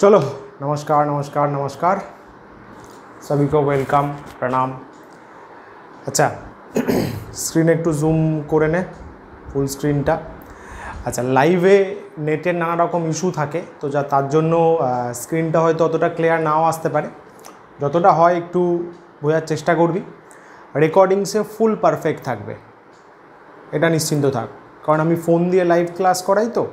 चलो नमस्कार नमस्कार नमस्कार सभी को वेलकम प्रणाम। अच्छा स्क्रीन एकटू जूम करे ने फुल स्क्रीनटा। अच्छा लाइवे नेटेर नाना रकम इश्यू थाके तो जा तार जोन्नो स्क्रीनटा हयतो अतटा क्लियर नाओ आसते पारे, যতটা হয় একটু বোঝার চেষ্টা করবি। রেকর্ডিংসে ফুল পারফেক্ট থাকবে, এটা নিশ্চিন্ত থাক, কারণ আমি ফোন দিয়ে লাইভ ক্লাস করাই তো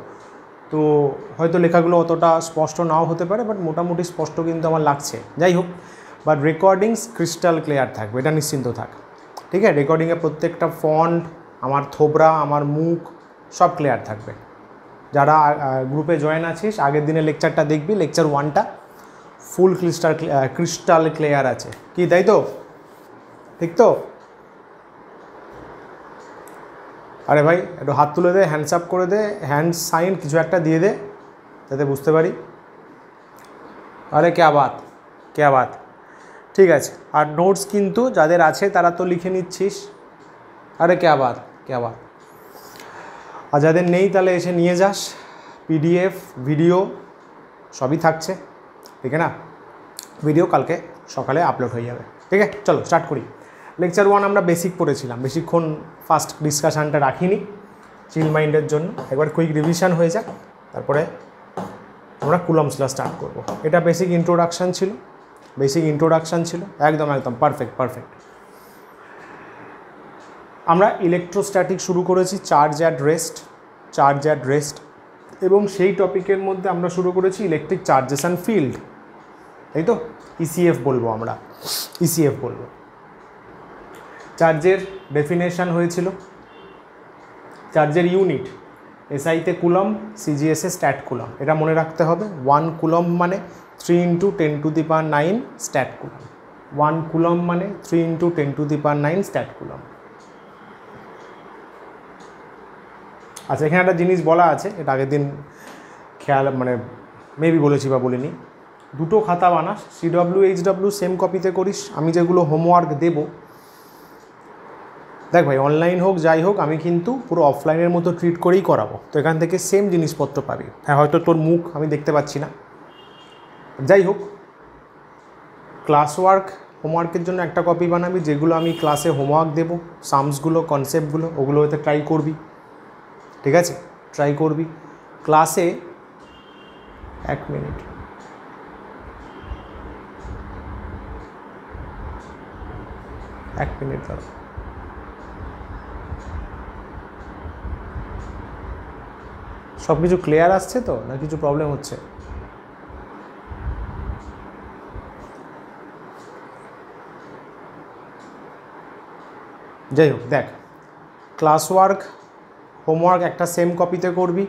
হয়তো লেখাগুলো অতটা স্পষ্ট নাও হতে পারে, বাট মোটামুটি স্পষ্ট কিন্তু আমার লাগছে। যাই হোক, বাট রেকর্ডিংস ক্রিস্টাল ক্লিয়ার থাকবে, এটা নিশ্চিন্ত থাক। ঠিক আছে, রেকর্ডিংয়ে প্রত্যেকটা ফন্ট, আমার থোবরা, আমার মুখ সব ক্লিয়ার থাকবে। যারা গ্রুপে জয়েন আছিস আগের দিনের লেকচারটা দেখবি, লেকচার 1টা ফুল ক্রিস্টাল ক্লিয়ার আছে কি, তাই তো? ঠিক তো? আরে ভাই একটু হাত তুলে দে, হ্যান্ডস আপ করে দে, হ্যান্ড সাইন কিছু একটা দিয়ে দে যাতে বুঝতে পারি। আরে ক্যা বাত ক্যা বাত। ঠিক আছে, আর নোটস কিন্তু যাদের আছে তারা তো লিখে নিচ্ছিস। আরে ক্যা বাত ক্যা বাত। আর যাদের নেই তাহলে এসে নিয়ে যাস, পিডিএফ ভিডিও সবই থাকছে। ঠিক আছে না, ভিডিও কালকে সকালে আপলোড হয়ে যাবে। ঠিক আছে, চলো স্টার্ট করি। লেকচার 1 আমরা বেসিক পড়েছিলাম, বেশিক্ষণ ফার্স্ট ডিসকাশানটা রাখিনি চিল মাইন্ডের জন্য। একবার কুইক রিভিশন হয়ে যাক, তারপরে আমরা কুলম্বস ল স্টার্ট করব। এটা বেসিক ইন্ট্রোডাকশান ছিল, একদম একদম পারফেক্ট। আমরা ইলেকট্রোস্ট্যাটিক শুরু করেছি, চার্জ অ্যাট রেস্ট, এবং সেই টপিকের মধ্যে আমরা শুরু করেছি ইলেকট্রিক চার্জেস অ্যান্ড ফিল্ড, তাই তো? ইসিএফ বলবো আমরা, ইসিএফ বলবো। চার্জের ডেফিনেশান হয়েছিল, চার্জের ইউনিট এসআইতে কুলম্ব, সিজিএসে স্ট্যাট কুলম্ব। এটা মনে রাখতে হবে। 1 কুলম্ব মানে 3 × 10⁹ স্ট্যাট কুলম্ব। 1 কুলম্ব মানে 3 × 10⁹ স্ট্যাট কুলম্ব। আচ্ছা, এখানে একটা জিনিস বলা আছে, এটা আগের দিন খেয়াল মানে মেবি বলেছি বা বলিনি। দুটো খাতা বানাস, CW HW সেম কপিতে করিস। আমি যেগুলো হোমওয়ার্ক দেবো, দেখ ভাই অনলাইন হোক যাই হোক, আমি কিন্তু পুরো অফলাইনের মতো ট্রিট করেই করাবো। তো এখান থেকে সেম জিনিসপত্র পাবি। হ্যাঁ, হয়তো তোর মুখ আমি দেখতে পাচ্ছি না, যাই হোক। ক্লাস ওয়ার্ক হোমওয়ার্কের জন্য একটা কপি বানাবি, যেগুলো আমি ক্লাসে হোমওয়ার্ক দেবো, সামসগুলো, কনসেপ্টগুলো, ওগুলো হয়তো ট্রাই করবি। ঠিক আছে, ট্রাই করবি ক্লাসে। 1 মিনিট, দাঁড়া। সব কিছু ক্লিয়ার আসছে তো, না কিছু প্রবলেম হচ্ছে? যাই হোক, দেখ ক্লাস ওয়ার্ক হোমওয়ার্ক একটা সেম কপিতে করবি।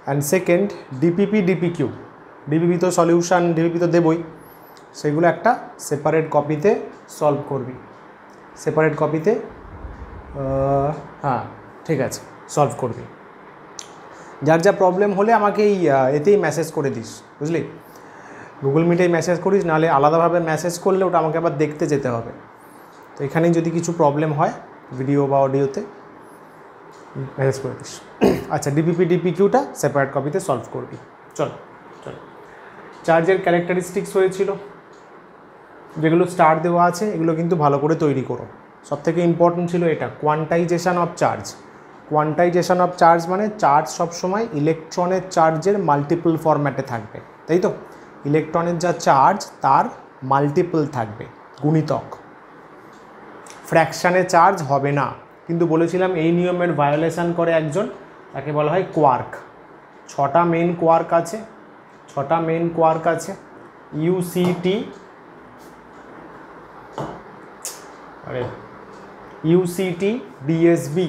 অ্যান্ড সেকেন্ড ডিপিপি তো সলিউশান, ডিপিপি তো দেবই, সেগুলো একটা সেপারেট কপিতে সলভ করবি। সেপারেট কপিতে হ্যাঁ ঠিক আছে, সলভ করবি। যার যা প্রবলেম হলে আমাকে এই এতেই মেসেজ করে দিস, বুঝলি? গুগল মিটেই মেসেজ করিস, নাহলে আলাদাভাবে মেসেজ করলে ওটা আমাকে আবার দেখতে যেতে হবে। তো এখানেই যদি কিছু প্রবলেম হয় ভিডিও বা অডিওতে, মেসেজ করে দিস। আচ্ছা, ডিপিকিউটা সেপারেট কপিতে সলভ করবি। চলো। চার্জের ক্যারেক্টারিস্টিক্স হয়েছিল, যেগুলো স্টার দেওয়া আছে এগুলো কিন্তু ভালো করে তৈরি করো। সবথেকে ইম্পর্টেন্ট ছিল এটা, quantisation of charge. Quantisation of charge মানে চার্জ সবসময় ইলেকট্রনের চার্জের মাল্টিপল ফরম্যাটে থাকবে, তাই তো? ইলেকট্রনের যা চার্জ তার মাল্টিপল থাকবে, গুণিতক। ফ্র্যাকশানে চার্জ হবে না, কিন্তু বলেছিলাম এই নিয়মের ভায়োলেশন করে একজন, তাকে বলা হয় কোয়ার্ক। 6টা মেন কোয়ার্ক আছে, ইউসিটি ডিএসবি।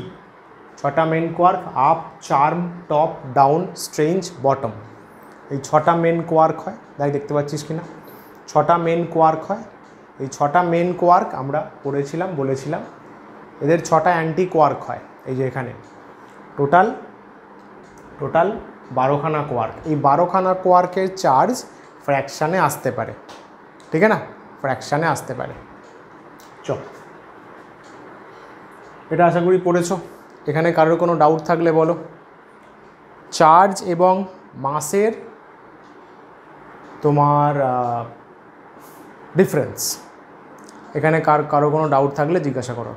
6টা main quark, up, charm, top, down, strange, bottom. এই 6টা মেন কোয়ার্ক হয়, দেখতে পাচ্ছিস কিনা? 6টা মেন কোয়ার্ক হয়। এই 6টা মেন কোয়ার্ক আমরা বলেছিলাম এদের 6টা অ্যান্টি কোয়ার্ক হয়। এই যে এখানে টোটাল 12খানা কোয়ার্ক। এই 12খানা কোয়ার্কের চার্জ ফ্র্যাকশানে আসতে পারে, ঠিক আছে না? ফ্র্যাকশানে আসতে পারে। এটা আশা করি পড়েছো। এখানে কারোর কোনো ডাউট থাকলে বলো। চার্জ এবং মাসের তোমার ডিফারেন্স। এখানে কারো কোনো ডাউট থাকলে জিজ্ঞাসা করো।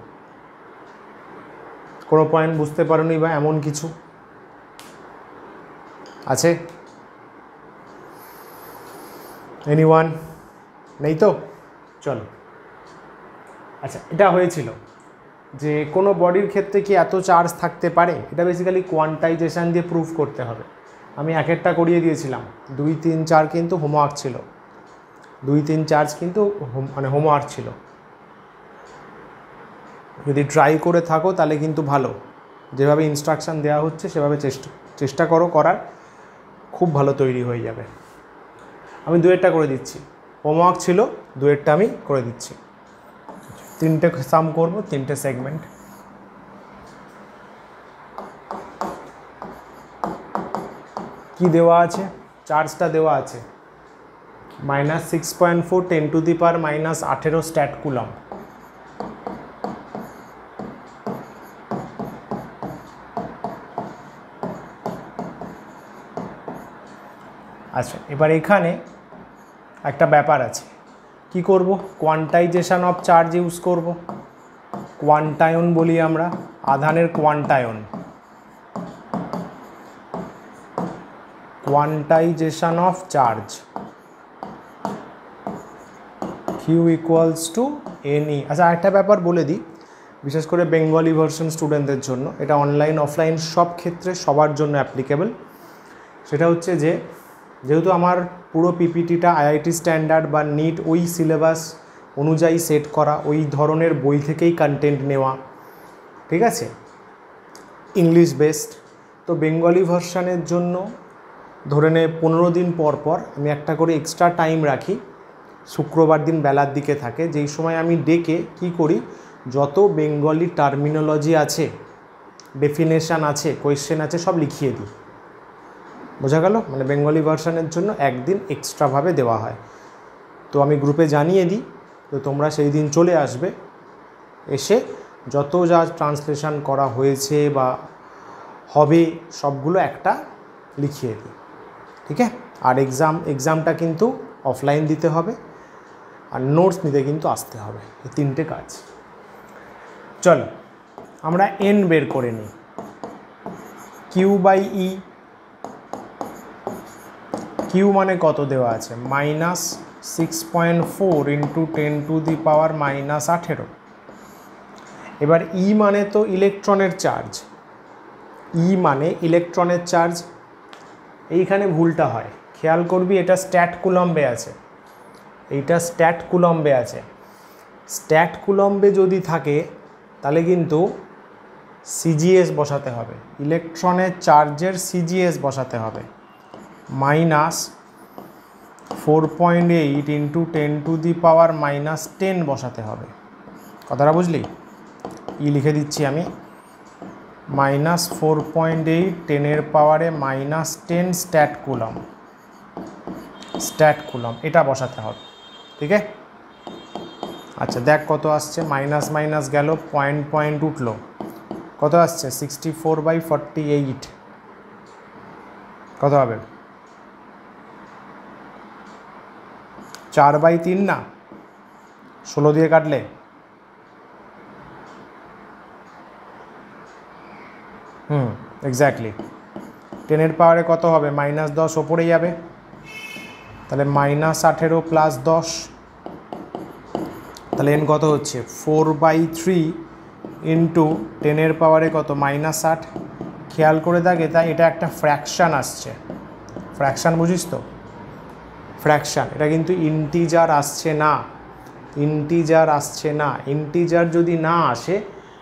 কোনো পয়েন্ট বুঝতে পারোনি বা এমন কিছু আছে? এনিওয়ান? নেই তো? চলো। আচ্ছা, এটা হয়েছিল যে কোনো বডির ক্ষেত্রে কি এত চার্জ থাকতে পারে, এটা বেসিক্যালি কোয়ান্টাইজেশান দিয়ে প্রুফ করতে হবে। আমি এক একটা করিয়ে দিয়েছিলাম, 2, 3, 4 কিন্তু হোমওয়ার্ক ছিল, 2, 3, 4 কিন্তু মানে হোমওয়ার্ক ছিল। যদি ট্রাই করে থাকো তাহলে কিন্তু ভালো, যেভাবে ইনস্ট্রাকশান দেওয়া হচ্ছে সেভাবে চেষ্টা করো করার, খুব ভালো তৈরি হয়ে যাবে। আমি 2-1টা করে দিচ্ছি, হোমওয়ার্ক ছিল 2-1টা আমি করে দিচ্ছি। 3টে সাম করবো, 3টে সেগমেন্ট। কি দেওয়া আছে? চার্জটা দেওয়া আছে -6.4 10⁻⁻18 স্ট্যাট কুলম। আচ্ছা, এবার এখানে একটা ব্যাপার আছে, কি করব? কোয়ান্টাইজেশন অফ চার্জ ইউজ করব। কোয়ান্টায়ন বলি আমরা, আধানের কোয়ান্টায়ন। Quantization of charge Q = NE। আচ্ছা, একটা ব্যাপার বলে দিই, বিশেষ করে বেঙ্গলি ভার্সন স্টুডেন্টদের জন্য, এটা অনলাইন অফলাইন সব ক্ষেত্রে সবার জন্য অ্যাপ্লিকেবল। সেটা হচ্ছে যে যেহেতু আমার পুরো পিপিটিটা আইআইটি স্ট্যান্ডার্ড বা নিট ওই সিলেবাস অনুযায়ী সেট করা, ওই ধরনের বই থেকেই কন্টেন্ট নেওয়া, ঠিক আছে, ইংলিশ বেসড। তো বেঙ্গলি ভার্সানের জন্য ধরে নে 15 দিন পর পর আমি একটা করে এক্সট্রা টাইম রাখি, শুক্রবার দিন বেলার দিকে থাকে, যেই সময় আমি ডেকে কি করি, যত বেঙ্গলি টার্মিনোলজি আছে, ডেফিনেশান আছে, কোয়েশ্চেন আছে, সব লিখিয়ে দিই। বোঝা গেল? মানে বেঙ্গলি ভার্সানের জন্য একদিন এক্সট্রাভাবে দেওয়া হয়। তো আমি গ্রুপে জানিয়ে দিই, তো তোমরা সেই দিন চলে আসবে, এসে যত যা ট্রান্সলেশন করা হয়েছে বা হবে সবগুলো একটা লিখিয়ে দিই, ঠিক আছে? আর এক্সামটা কিন্তু অফলাইন দিতে হবে, আর নোটস নিতে কিন্তু আসতে হবে। এই 3টে কাজ। চলো আমরা এন বের করে নিই। Q/E, Q মানে কত দেওয়া আছে? -6.4 × 10⁻⁻18। এবার E মানে তো ইলেকট্রনের চার্জ, E মানে ইলেকট্রনের চার্জ। এইখানে ভুলটা হয়, খেয়াল করবি, এটা স্ট্যাট কুলম্বে আছে, এইটা স্ট্যাট কুলম্বে আছে। স্ট্যাট কুলম্বে যদি থাকে তাহলে কিন্তু সিজিএস বসাতে হবে, ইলেকট্রনের চার্জের সিজিএস বসাতে হবে, -4.8 × 10⁻⁻10 বসাতে হবে। কথাটা বুঝলি? ই লিখে দিচ্ছি আমি, -4.8 10⁻⁻10 স্ট্যাট কুলম, এটা বসাতে হবে, ঠিক আছে? আচ্ছা, দেখ কত আসছে, মাইনাস মাইনাস গেল, পয়েন্ট উঠলো, কত আসছে? 64/48। কত হবে? 4/3 না, 16 দিয়ে কাটলে এক্স্যাক্টলি 10-এর পাওয়ারে কত হবে? -10 ওপরে যাবে, তাহলে -18 + 10, তাহলে এন কত হচ্ছে? 4/3 × 10-এর পাওয়ারে কত? -8। খেয়াল করে থাকে, তাই এটা একটা ফ্র্যাকশান আসছে, ফ্র্যাকশান বুঝিস তো? ফ্র্যাকশান, এটা কিন্তু ইন্টিজার আসছে না, ইন্টিজার আসছে না। ইন্টিজার যদি না আসে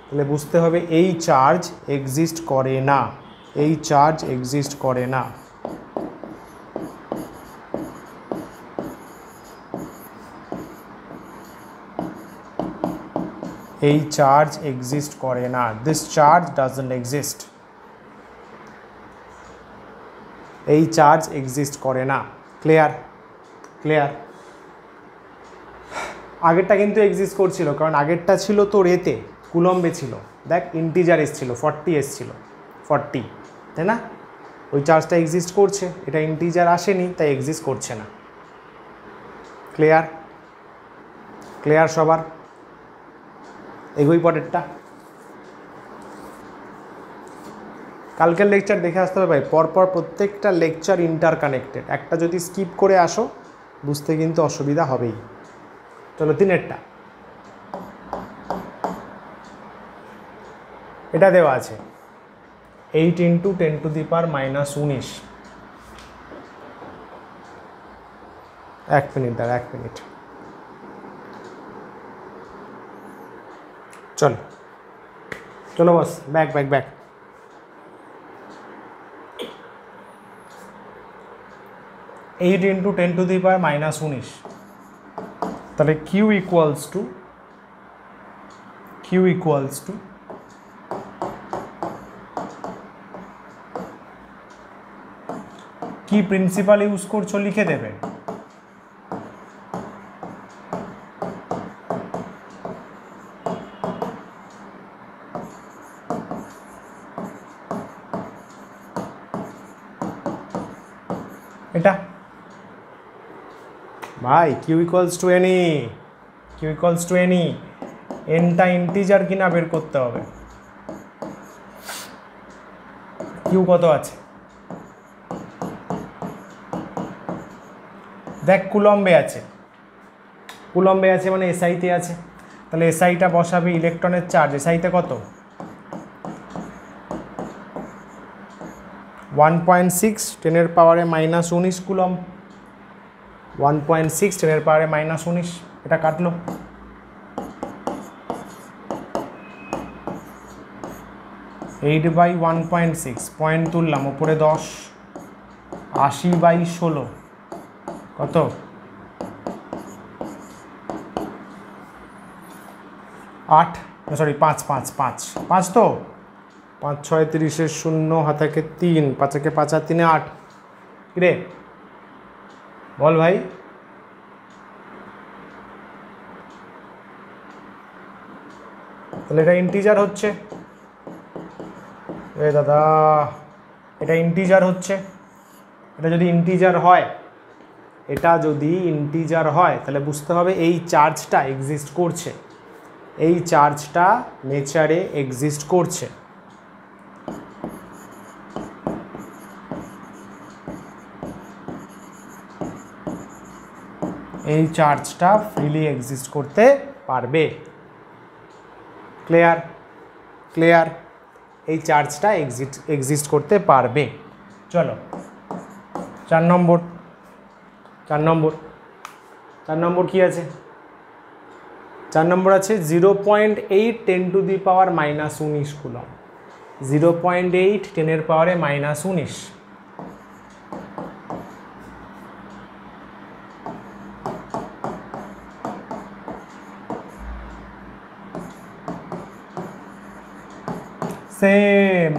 তাহলে বুঝতে হবে এই চার্জ এক্সিস্ট করে না, এই চার্জ এক্সিস্ট করে না। এই চার্জ এক্সিস্ট করে না, দিস চার্জ ডাজন্ট এক্সিস্ট, এই চার্জ এক্সিস্ট করে না। ক্লিয়ার? ক্লিয়ার? আগেরটা কিন্তু এক্সিস্ট করছিল, কারণ আগেরটা ছিল তো রেতে, কুলম্বে ছিল, দেখ ইন্টিজার এসছিল, 40 এসছিল, 40, তাই না? ওই চার্জটা এক্সিস্ট করছে, এটা ইন্টিজার আসেনি, তাই এক্সিস্ট করছে না। ক্লিয়ার? ক্লিয়ার সবার? এগোই পরেরটা। কালকের লেকচার দেখে আসতে হবে ভাই, পরপর প্রত্যেকটা লেকচার ইন্টারকানেক্টেড, একটা যদি স্কিপ করে আসো বুঝতে কিন্তু অসুবিধা হবেই। চলো 3-এরটা। এটা দেওয়া আছে 8 × 10⁻⁻19। 1 মিনিট দাঁড়া, 1 মিনিট। চলো চলো boss, back back back. Eight into 10⁻⁻19, তাহলে কিউ ইকুয়ালস টু কি প্রিন্সিপাল ইউজ করছো লিখে দেবে। এটা ভাই কিউ ইকুয়ালস টু এনি, এনটা ইন্টিজার কিনা বের করতে হবে। কিউ কত আছে দেখ, কুলম্বে আছে মানে এসআইতে আছে, তাহলে এসআইটা বসাবে, ইলেকট্রনের চার্জ এসআইতে কত 1.6 10⁻⁻19 কুলম্ব। 1.6 10⁻⁻19, এটা কাটলো। এইট বাই 1.6, পয়েন্ট তুললাম, ওপরে 10, 80/16 কত? 8, সরি 5 তো 5 6 30 0, হাতে 3, 5 5 আর 3 8। কিরে বল ভাই, তাহলে এটা ইন্টিজার হচ্ছে। এ দাদা এটা ইন্টিজার হচ্ছে, এটা যদি ইন্টিজার হয় তাহলে বুঝতে হবে এই চার্জটা এক্সিস্ট করছে, এই চার্জটা নেচারে এক্সিস্ট করছে। এই চার্জটা ফ্রিলি এক্সিস্ট করতে পারবে। ক্লিয়ার? এই চার্জটা এক্সিস্ট করতে পারবে। চলো 4 নম্বর কি আছে? 4 নম্বর আছে 0.8 10⁻⁻19 কুলম্ব। 0.8 10⁻⁻19। সেম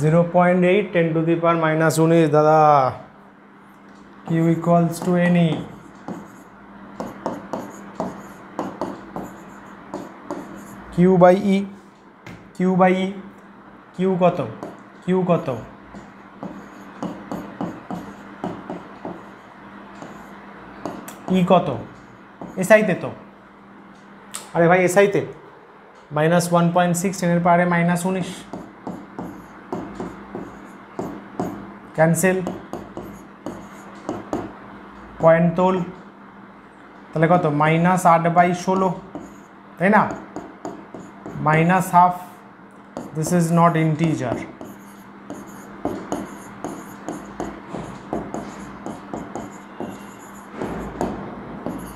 0.8 10⁻⁻19 দাদা। Q equals to n e, Q by E, Q কত ই কত? এসআইতে তো, আরে ভাই এসআইতে -1.6 10⁻⁻19 ক্যান্সেল, পয়েন্ট তোল, তাহলে কত -8/16, তাই না? -1/2, দিস ইজ নট ইন্টিজার।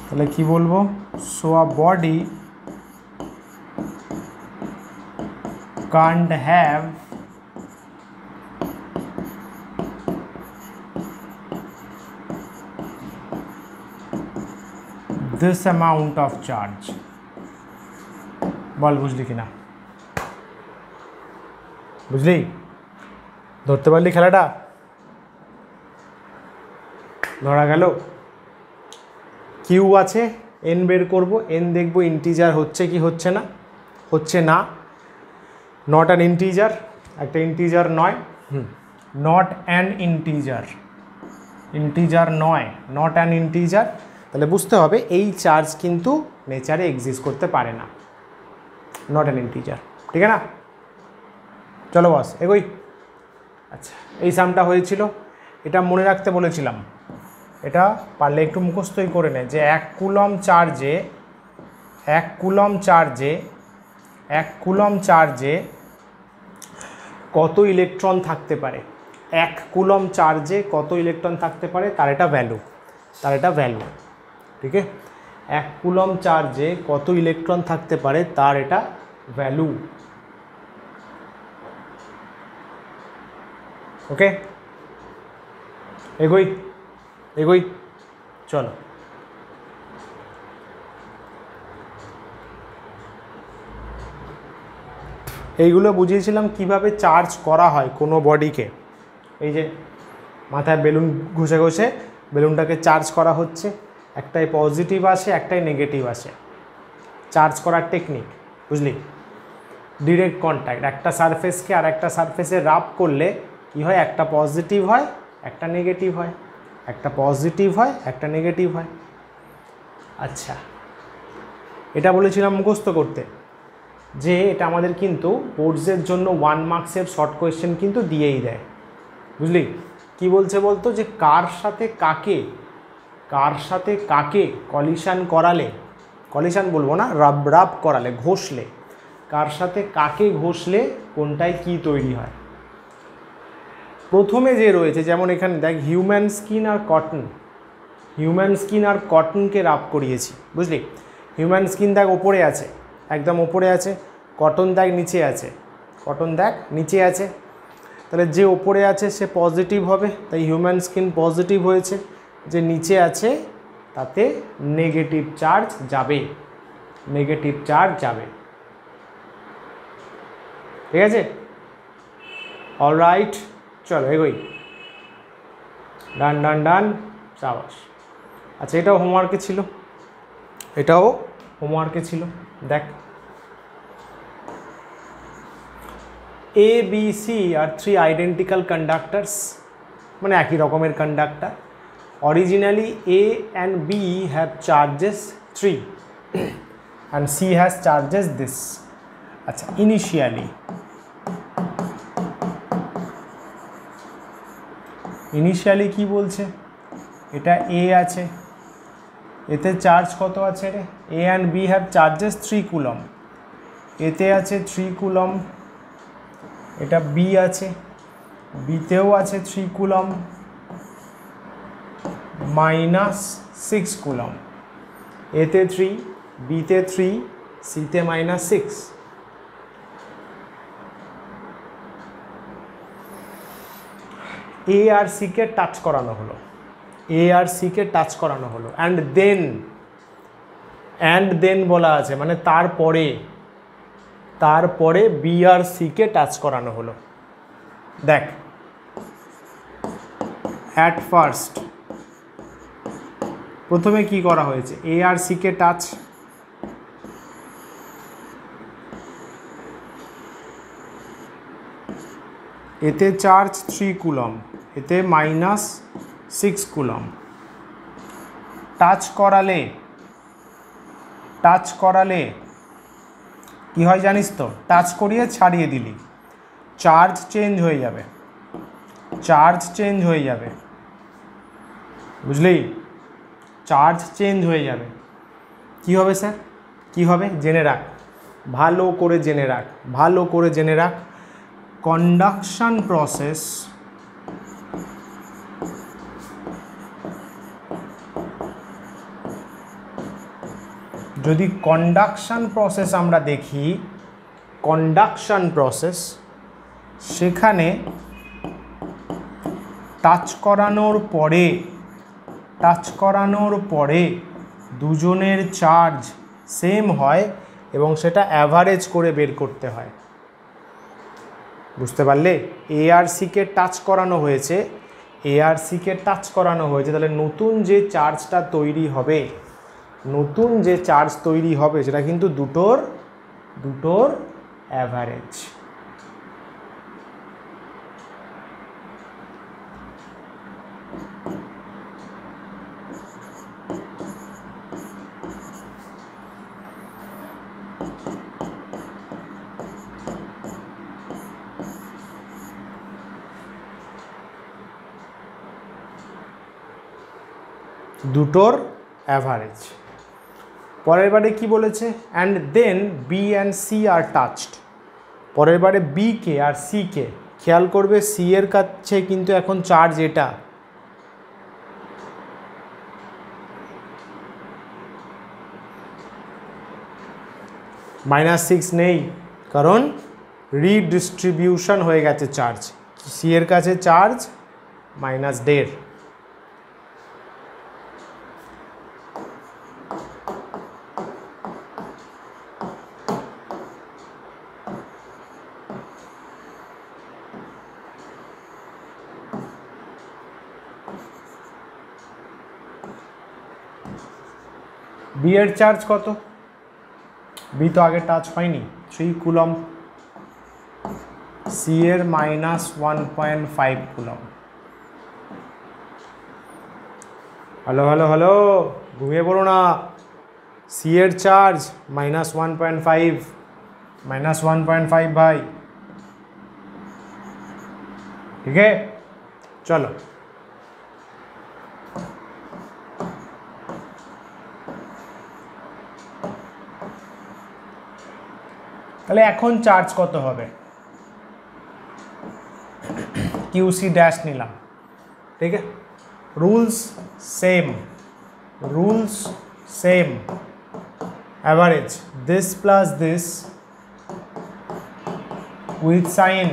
তাহলে কি বলবো? So a body can't have this amount of charge। বল বুঝলি কিনা? বুঝলি? ধরতে পারলি খেলাটা? ধরা গেল। কিউ আছে, এন বের করব, এন দেখব ইন্টিজার হচ্ছে কি হচ্ছে না। নট অ্যান ইন্টিজার, একটা ইন্টিজার নয়, নট অ্যান ইন্টিজার, ইন্টিজার নয়, নট অ্যান ইন্টিজার, তাহলে বুঝতে হবে এই চার্জ কিন্তু নেচারে এক্সিস্ট করতে পারে না, নট অ্যান ইন্টিজার, ঠিক আছে না? চলো বস এগোই। আচ্ছা, এই সামটা হয়েছিল, এটা মনে রাখতে বলেছিলাম, এটা পারলে একটু মুখস্থই করে নে যে 1 কুলম চার্জে 1 কুলম চার্জে 1 কুলম চার্জে কত ইলেকট্রন থাকতে পারে, 1 কুলম চার্জে কত ইলেকট্রন থাকতে পারে তার এটা ভ্যালু, তার এটা ভ্যালু, ঠিক আছে? 1 কুলম চার্জে কত ইলেকট্রন থাকতে পারে তার এটা ভ্যালু, ওকে? এগোই এগোই, চলো। এইগুলো বুঝিয়েছিলাম কিভাবে চার্জ করা হয় কোনো বডিকে। এই যে মাথায় বেলুন ঘষে ঘষে বেলুনটাকে চার্জ করা হচ্ছে, একটাই পজিটিভ আসে একটাই নেগেটিভ আসে, চার্জ করার টেকনিক, বুঝলি? ডিরেক্ট কন্ট্যাক্ট, একটা সারফেসকে আর একটা সারফেসে রাব করলে কী হয়, একটা পজিটিভ হয় একটা নেগেটিভ হয়, একটা পজিটিভ হয় একটা নেগেটিভ হয়। আচ্ছা, এটা বলেছিলাম মুখস্থ করতে, যে এটা আমাদের কিন্তু বোর্ডসের জন্য 1 মার্কসের শর্ট কোয়েশ্চেন কিন্তু দিয়েই দেয়, বুঝলি? কি বলছে বলতো, যে কার সাথে কাকে কলিশন করালে, কলিশন বলবো না, রাব করালে, ঘষলে, কার সাথে কাকে ঘষলে কোনটায় কি তৈরি হয়। প্রথমে যে রয়েছে, যেমন এখানে দেখ হিউম্যান স্কিন আর কটন, হিউম্যান স্কিন আর কটনকে রাব করিয়েছি, বুঝলি? হিউম্যান স্কিন দেখ ওপরে আছে, একদম ওপরে আছে, কটন দেখ নিচে আছে, কটন দেখ নিচে আছে, তাহলে যে ওপরে আছে সে পজিটিভ হবে, তাই হিউম্যান স্কিন পজিটিভ হয়েছে, যে নিচে আছে তাতে নেগেটিভ চার্জ যাবে, নেগেটিভ চার্জ যাবে, ঠিক আছে? অলরাইট, চলো এগোই, ডান ডান ডান, সাবাস। আচ্ছা, এটাও হোমওয়ার্কে ছিল, এটাও হোমওয়ার্কে ছিল, দেখ A, B, C আর 3 আইডেন্টিক্যাল কন্ডাক্টার্স, মানে একই রকমের conductor. Originally A and B have charges 3 and C has charges this. আচ্ছা, ইনিশিয়ালি কি বলছে, এটা A আছে, এতে চার্জ কত আছে রে, A and B have charges 3 coulomb, এতে আছে 3 কুলম, এটা B আছে, বিতেও আছে 3 কুলম -6 কুলম, এতে 3, বিতে 3, সিতে -6। এ আর সিকে টাচ করানো হলো, এ আর সিকে টাচ করানো হলো, অ্যান্ড দেন বলা আছে, মানে তারপরে বি আর সিকে টাচ করানো হলো। দেখ, অ্যাট ফার্স্ট প্রথমে কি করা হয়েছে, এ আর সিকে টাচ, এতে চার্জ 3 কুলম, এতে -6 কুলম, টাচ করালে কি হয় জানিস তো, টাচ করিয়ে ছাড়িয়ে দিলি চার্জ চেঞ্জ হয়ে যাবে, বুঝলি? চার্জ চেঞ্জ হয়ে যাবে, কি হবে স্যার, কি হবে জেনে রাখ, ভালো করে জেনে রাখ, কন্ডাকশন প্রসেস যদি কন্ডাকশন প্রসেস আমরা দেখি, কন্ডাকশন প্রসেস, সেখানে টাচ করানোর পরে দুজনের চার্জ সেম হয় এবং সেটা অ্যাভারেজ করে বের করতে হয়, বুঝতে পারলে? এ আর সিকে টাচ করানো হয়েছে, তাহলে নতুন যে চার্জটা তৈরি হবে সেটা কিন্তু দুটোর অ্যাভারেজ, দুটোর অ্যাভারেজ। পরের বারে কি বলেছে, and then B and C are touched. পরের বারে বি কে আর সি কে, খেয়াল করবে সি এর কাছে কিন্তু এখন চার্জ এটা, -6 নেই, কারণ রিডিস্ট্রিবিউশন হয়ে গেছে চার্জ। সি এর কাছে চার্জ -1.5। বি এর চার্জ কত, বি তো আগে টাচ হয়নি, 3 কুলম, সি এর -1.5 কুলম। হ্যালো হ্যালো হ্যালো, ঘুমিয়ে পড়ো না। সি এর চার্জ -1.5, -1.5 ভাই, ঠিক আছে? চলো, তাহলে এখন চার্জ কত হবে, কিউসি ড্যাশ নিলাম, ঠিক আছে? Rules same, rules same, average this plus this with sign,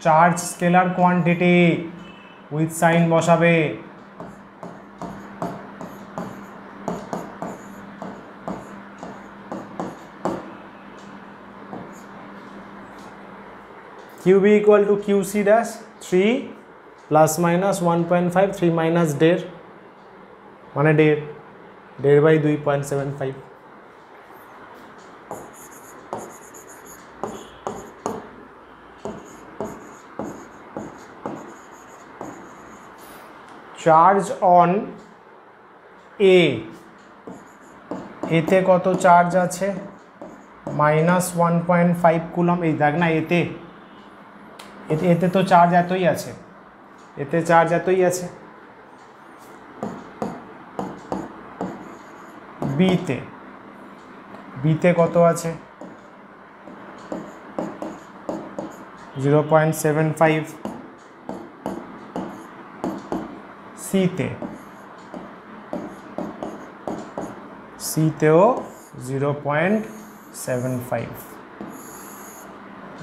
charge scalar quantity with sign বসাবে, QB equal to QC dash 3 plus minus 1.5, 3 minus 1.5 মানে 1.5 by 2.75। চার্জ অন এ, এতে কত চার্জ আছে, -1.5 কুলম। এই দেখ না, এতে তো চার্জ এতই আছে, এতে চার্জ এতই আছে। বিতে কত আছে, 0.75। সিতেও 0.75।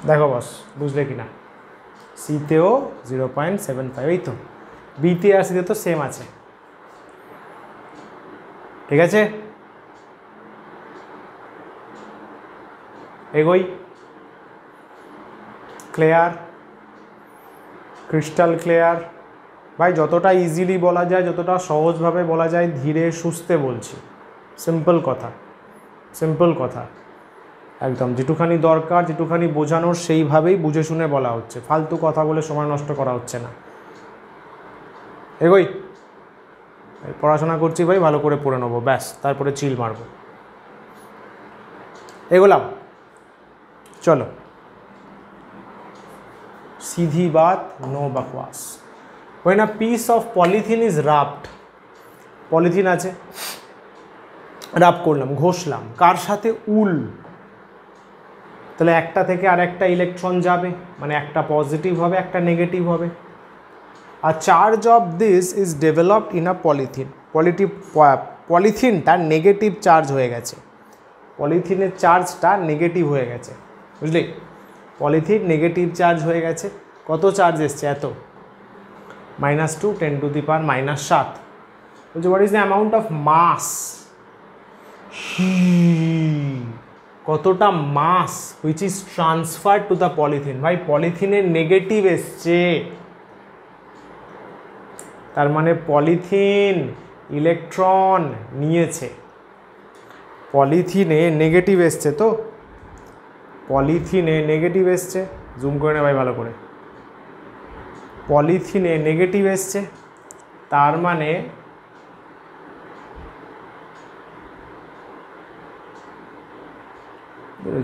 দেখো বস, বুঝলে কি না? সিতেও 0.75, এই তো বিতে আর সিতে তো সেম আছে, ঠিক আছে? এগোই, ক্লিয়ার, ক্রিস্টাল ক্লিয়ার ভাই। যতটা ইজিলি বলা যায়, যতটা সহজভাবে বলা যায়, ধীরে সুস্থে বলছি, সিম্পল কথা, সিম্পল কথা একদম, যেটুখানি দরকার, যেটুখানি বোঝানোর সেইভাবেই বুঝে শুনে বলা হচ্ছে, ফালতু কথা বলে সময় নষ্ট করা হচ্ছে না। এগোই, পড়াশোনা করছি ভাই, ভালো করে পড়ে নেবো, ব্যাস, তারপরে চিল মারবো। এগোলাম, চলো, सीधी बात, नो बकवास। when a piece of polythene is wrapped, polythene আছে, রাপ করলাম, ঘষলাম, কার সাথে, উল, তাহলে একটা থেকে আর একটা ইলেকট্রন যাবে, মানে একটা পজিটিভ হবে, একটা নেগেটিভ হবে। আর charge of this is developed in a polythene, পলিথিনটা নেগেটিভ চার্জ হয়ে গেছে, পলিথিনের চার্জটা নেগেটিভ হয়ে গেছে, বুঝলি? পলিথিন নেগেটিভ চার্জ হয়ে গেছে, কত চার্জ এসছে, এত, -2 10⁻⁻7। বলছে what is the amount of mass, কতটা mass which is transferred to the polythene. ভাই পলিথিনের নেগেটিভ এসছে, তার মানে পলিথিন ইলেকট্রন নিয়েছে, পলিথিনে নেগেটিভ এসছে, তো পলিথিনে নেগেটিভ এসছে, জুম করে নে ভাই ভালো করে, পলিথিনে নেগেটিভ এসছে, তার মানে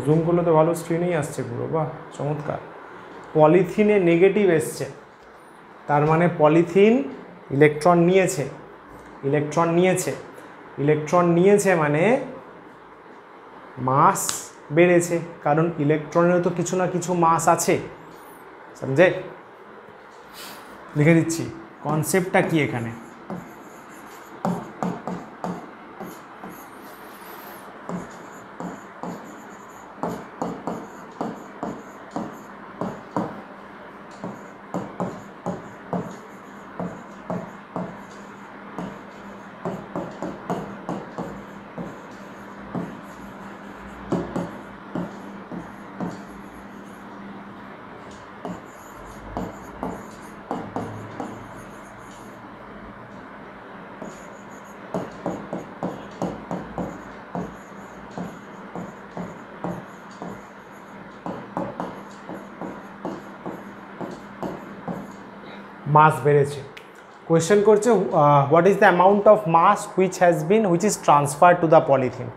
জুম করলে তো ভালো স্ক্রিনেই আসছে পুরো, বাহ চমৎকার। পলিথিনে নেগেটিভ এসছে, তার মানে পলিথিন ইলেকট্রন নিয়েছে, ইলেকট্রন নিয়েছে, ইলেকট্রন নিয়েছে মানে মাস বেড়েছে, কারণ ইলেকট্রনেরও তো কিছু না কিছু মাস আছে, সমঝে? লিখে দিচ্ছি কনসেপ্টটা কি এখানে। মাস বেড়েছে। কোয়েশ্চেন করছে what is the amount of mass which is transfer to the polythene.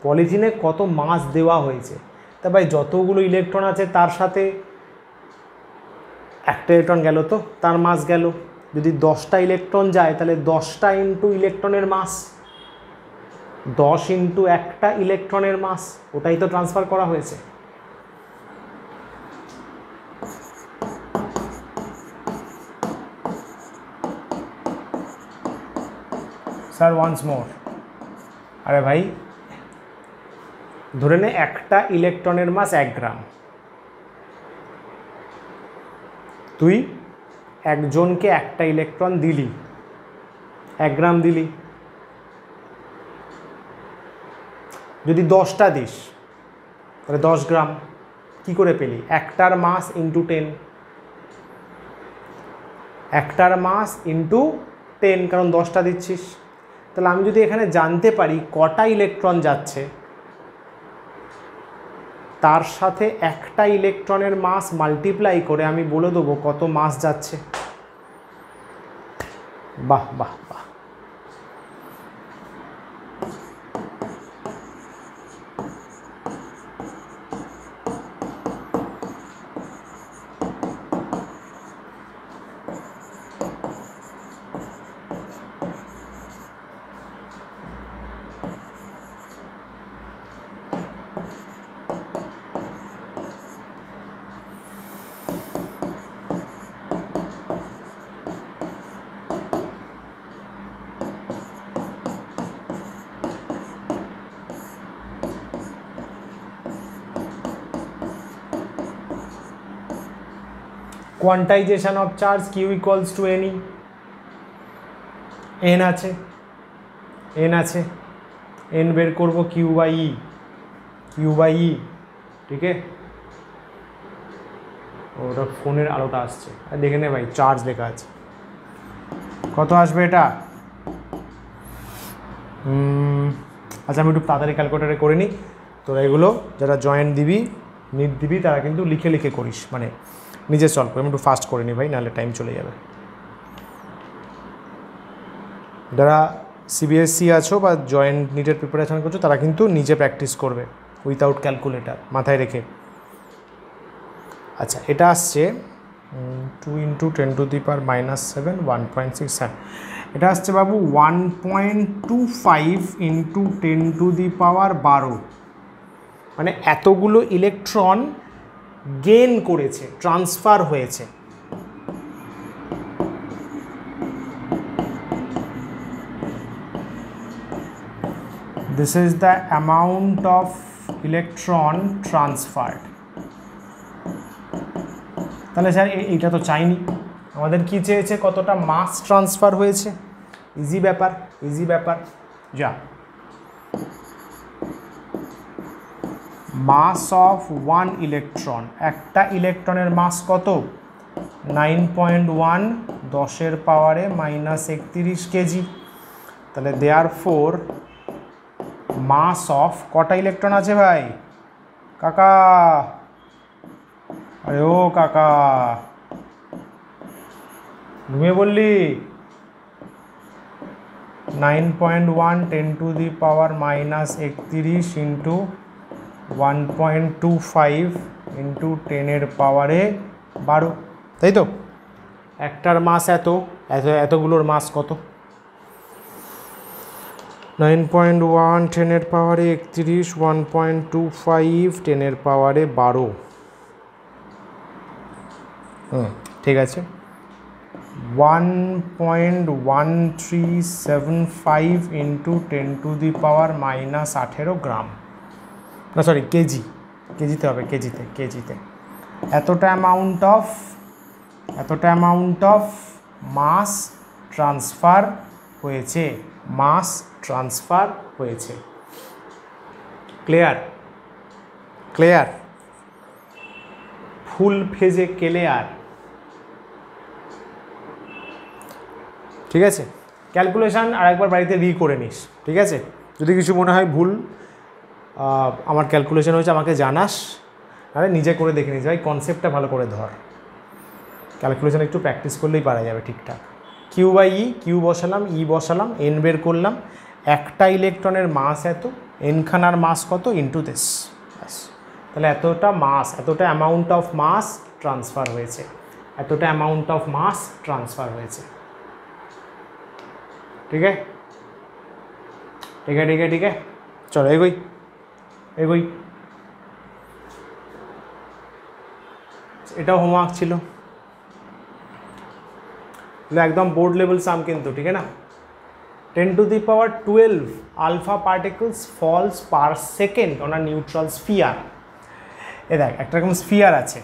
পলিথিনে কত মাস দেওয়া হয়েছে। তা ভাই যতগুলো ইলেকট্রন আছে তার সাথে একটা ইলেকট্রন গেল, তো তার মাস গেল। যদি 10টা ইলেকট্রন যায় তাহলে 10টা ইন্টু ইলেকট্রনের মাস, 10 ইন্টু একটা ইলেকট্রনের মাস, ওটাই তো ট্রান্সফার করা হয়েছে। Sir once more. আরে ভাই ধরে নে একটা ইলেকট্রনের মাস 1 গ্রাম, তুই একজনকে একটা ইলেকট্রন দিলি, 1 গ্রাম দিলি। যদি 10টা দিস তাহলে 10 গ্রাম। কি করে পেলি? একটার মাস ইন্টু 10, একটার মাস ইন্টু 10, কারণ 10টা দিচ্ছিস। তাহলে আমি যদি এখানে জানতে পারি কটা ইলেকট্রন যাচ্ছে, তার সাথে একটা ইলেকট্রনের মাস মাল্টিপ্লাই করে আমি বলে দেবো কত মাস যাচ্ছে। বাহ বাহ বাহ। Quantization of charge Q equals to N E. N আছে, এন আছে, এন বের করবো Q by E, Q by E. ঠিক আছে, ওটা ফোনের আলোটা আসছে, আর দেখে নে ভাই চার্জ লেখা আছে, কত আসবে এটা। আচ্ছা আমি একটু তাড়াতাড়ি ক্যালকুলেটারে করে নিই। তোরা এগুলো যারা জয়েন্ট দিবি, নিট দিবি, তারা কিন্তু লিখে লিখে করিস, মানে নিজে সলভ করে। আমি একটু ফাস্ট করে নিই ভাই, নাহলে টাইম চলে যাবে। যারা সিবিএসসি আছো বা জয়েন্ট নিটের প্রিপারেশন করছো, তারা কিন্তু নিজে প্র্যাকটিস করবে উইথাউট ক্যালকুলেটার, মাথায় রেখে। আচ্ছা এটা আসছে 2 × 10⁻⁻7 1.6। এটা আসছে বাবু 1.25 × 10⁻12, মানে এতগুলো ইলেকট্রন গেইন করেছে, ট্রান্সফার হয়েছে। This is the amount of electron transferred. তাহলে স্যার এইটা তো চাইনি, আমাদের কি চেয়েছে? কতটা মাস ট্রান্সফার হয়েছে। ইজি ব্যাপার, ইজি ব্যাপার। যা মাস অফ 1 ইলেকট্রন, একটা ইলেকট্রনের মাস কত? 9.1, 10⁻³ কেজি। তাহলে দেয়ারফোর মাস অফ, কটা ইলেকট্রন আছে ভাই? কাকা, আরে ও কাকা, ঘুমিয়ে বললি? 9.1 10⁻³ × 1.25 × 10⁻12, তাই তো? একটার মাস এত, এতগুলোর মাস কত? 9.1 10 পাওয়ারে 31, 1.25 10 পাওয়ারে 12। ঠিক আছে, 1.1375 ইন্টু 10⁻⁻18 গ্রাম, না সরি কেজিতে হবে, কেজিতে এতটা অ্যামাউন্ট অফ মাস ট্রান্সফার হয়েছে, ক্লিয়ার, ফুল ফেজে ক্লিয়ার। ঠিক আছে, ক্যালকুলেশান আর একবার বাড়িতে করে নিস, ঠিক আছে? যদি কিছু মনে হয় ভুল আমার ক্যালকুলেশন হয়েছে আমাকে জানাস, আরে নিজে করে দেখে নিস ভাই, কনসেপ্টটা ভালো করে ধর, ক্যালকুলেশন একটু প্র্যাকটিস করলেই পারা যাবে ঠিকঠাক। কিউ বাই কিউ বসালাম, বসালাম, এন বের করলাম, একটা ইলেকট্রনের মাস এত, এনখানার মাস কত ইন্টু দিস, তাহলে এতটা অ্যামাউন্ট অফ মাস ট্রান্সফার হয়েছে, ঠিক আছে, চলো এগোই। এটাও হোমওয়ার্ক ছিল, একদম বোর্ড লেভেল সাম কিন্তু, ঠিক আছে না? 10⁻12 alpha particles falls per second on a neutral sphere. এ দেখ, একটা রকম স্ফিয়ার আছে,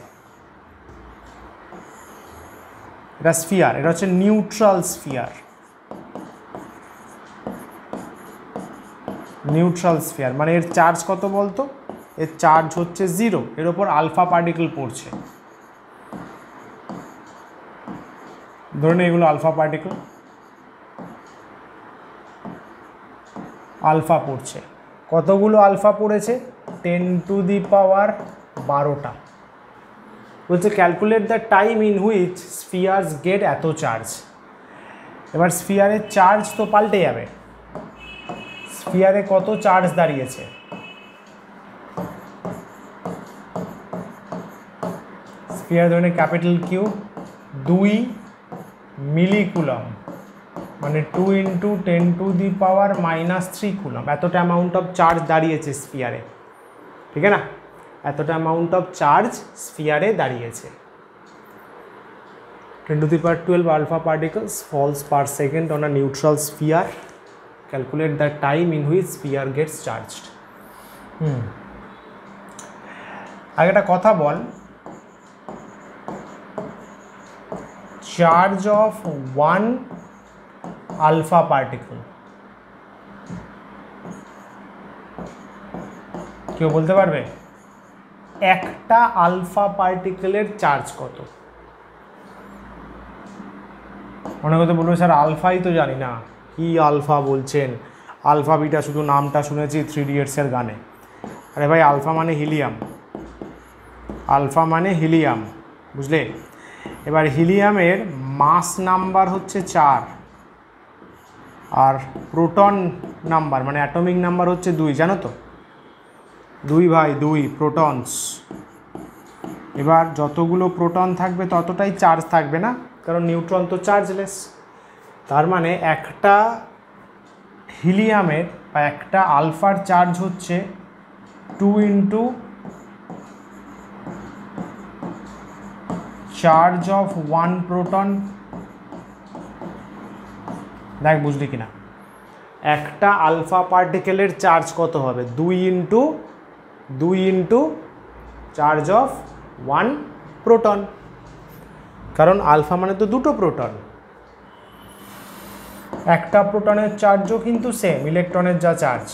এটা স্ফিয়ার, এটা হচ্ছে নিউট্রাল স্ফিয়ার, মানে এর চার্জ কত বলতো? এর চার্জ হচ্ছে 0, এর ওপর আলফা পার্টিকেল পড়ছে, ধরে নে এগুলো আলফা পার্টিকেল, আলফা পড়ছে, কতগুলো আলফা পড়েছে? 10⁻12টা। বলছে calculate the time in which spheres get এত চার্জ। এবার স্ফিয়ারের চার্জ তো পাল্টে যাবে, স্ফিয়ারে কত চার্জ দাঁড়িয়েছে? স্ফিয়ার ধরে ক্যাপিটাল কিউ 2 মিলিকুলাম, মানে 2 × 10⁻³ কুলম, এতটা অ্যামাউন্ট অফ চার্জ দাঁড়িয়েছে স্ফিয়ারে, ঠিক আছে না? এতটা অ্যামাউন্ট অফ চার্জ স্ফিয়ারে দাঁড়িয়েছে। 10⁻12 alpha particles falls per second on a neutral sphere. Calculate the time in which sphere gets charged. আগে একটা কথা বল, চার্জ অফ 1 alpha particle, কেউ বলতে পারবে একটা আলফা পার্টিকেলের চার্জ কত? মনে করতে বলবে স্যার আলফাই তো জানি না, কি আলফা বলছেন, আলফা বিটা শুধু নামটা শুনেছি 3 Idiots-এর গানে। আরে ভাই আলফা মানে হিলিয়াম, বুঝলে? এবার হিলিয়ামের মাস নাম্বার হচ্ছে 4 আর প্রোটন নাম্বার মানে অ্যাটমিক নাম্বার হচ্ছে 2, জানো তো? 2 ভাই 2 প্রোটনস। এবার যতগুলো প্রোটন থাকবে ততটাই চার্জ থাকবে না, কারণ নিউট্রন তো চার্জলেস। তার মানে একটা হিলিয়ামের বা একটা আলফার চার্জ হচ্ছে 2 × চার্জ অফ 1 প্রোটন। দেখ বুঝলি কিনা, একটা আলফা পার্টিকেলের চার্জ কত হবে? 2 × চার্জ অফ 1 প্রোটন, কারণ আলফা মানে তো 2টো প্রোটন। একটা প্রোটনের চার্জও কিন্তু সেম ইলেকট্রনের যা চার্জ।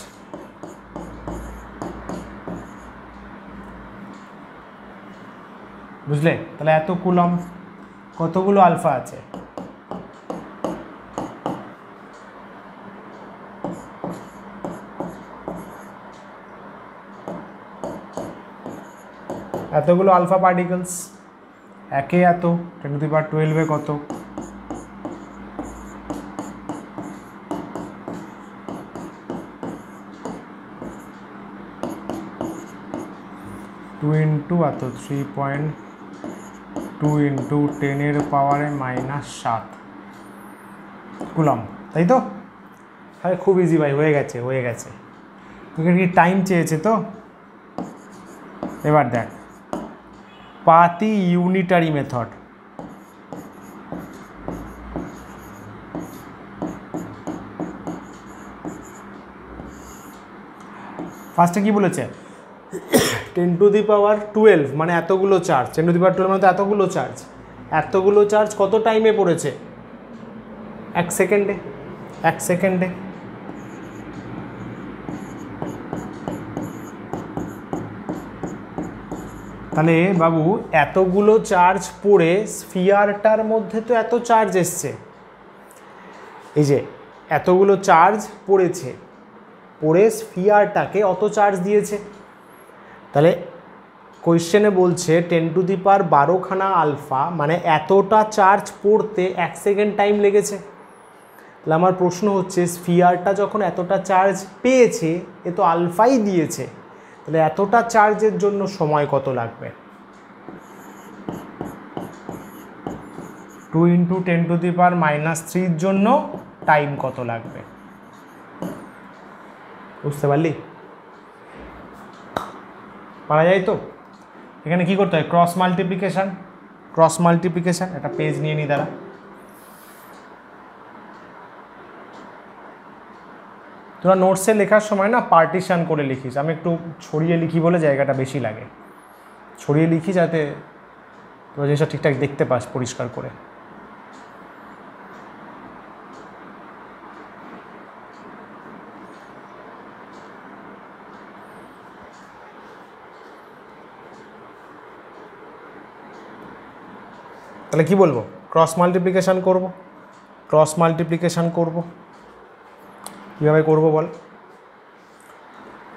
বুঝলে? তাহলে এত কুলম, কতগুলো আলফা আছে? এতগুলো আলফা পার্টিকেলস, একে এত 10⁻12 কত? 2 × এত 3.2 × 10⁻⁻7 কুলম, তাই তো? হ্যাঁ খুব ইজি ভাই, হয়ে গেছে হয়ে গেছে। তোকে কি টাইম চেয়েছে তো, এবার দেখ পাতি ইউনিটারি মেথড। ফার্স্টে কি বলেছে 10⁻12 মানে এতগুলো চার্জ, 10⁻12 মানে তো এতগুলো চার্জ, এতগুলো চার্জ কত টাইমে পড়েছে, 1 সেকেন্ডে, 1 সেকেন্ডে। তাহলে বাবু এতগুলো চার্জ পড়ে স্ফিয়ারটার মধ্যে তো এত চার্জ এসছে, এই যে এতগুলো চার্জ পড়েছে, পড়ে স্ফিয়ারটাকে অত চার্জ দিয়েছে। তাহলে কোয়েশ্চেনে বলছে 10⁻12 আলফা মানে এতটা চার্জ পড়তে 1 সেকেন্ড টাইম লেগেছে। তাহলে আমার প্রশ্ন হচ্ছে স্ফিয়ারটা যখন এতটা চার্জ পেয়েছে, এ তো আলফাই দিয়েছে, তাহলে এতটা চার্জের জন্য সময় কত লাগবে? 2 × 10⁻³ জন্য টাইম কত লাগবে? বুঝতে পারলি? পারা যায় তো? এখানে কি করতে হয়, ক্রস মাল্টিপ্লিকেশান, ক্রস মাল্টিপ্লিকেশান। একটা পেজ নিয়ে নি দাঁড়া। তোরা নোটসে লেখার সময় না পার্টিশান করে লিখিস, আমি একটু ছড়িয়ে লিখি বলে জায়গাটা বেশি লাগে, ছড়িয়ে লিখি যাতে তোরা জিনিসটা ঠিকঠাক দেখতে পাস পরিষ্কার করে। তাহলে কি বলবো, ক্রস মাল্টিপ্লিকেশান করব, ক্রস মাল্টিপ্লিকেশান করব। কীভাবে করবো বল?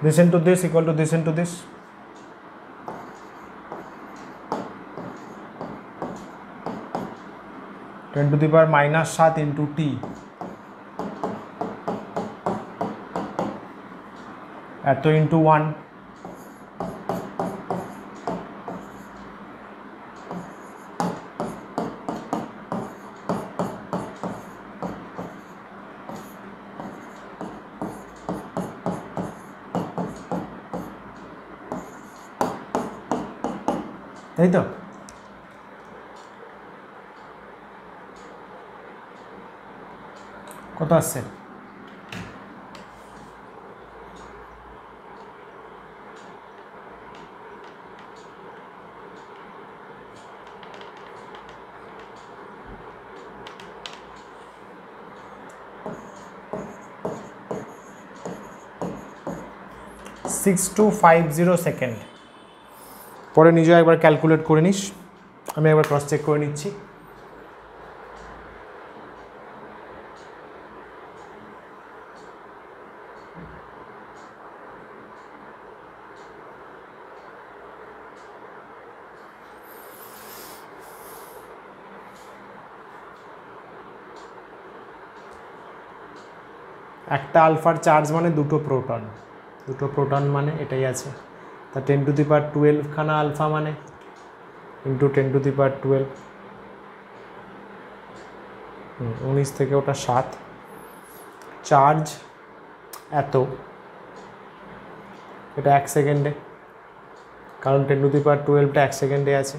This into this equal to this into this, (10⁻⁷ into T এত ইন্টু 1, তাই তো? কত আসছে? (6250 সেকেন্ড। পরে নিজে একবার ক্যালকুলেট করে নিস, আমি একবার ক্রস চেক করে নিচ্ছি। একটা আলফার চার্জ মানে দুটো প্রোটন, দুটো প্রোটন মানে এটাই আছে। তা 10⁻12 আলফা মানে ইন্টু 10⁻12, 19 থেকে ওটা 7, চার্জ এত, এটা 1 সেকেন্ডে, কারণ 10⁻12টা 1 সেকেন্ডে আছে।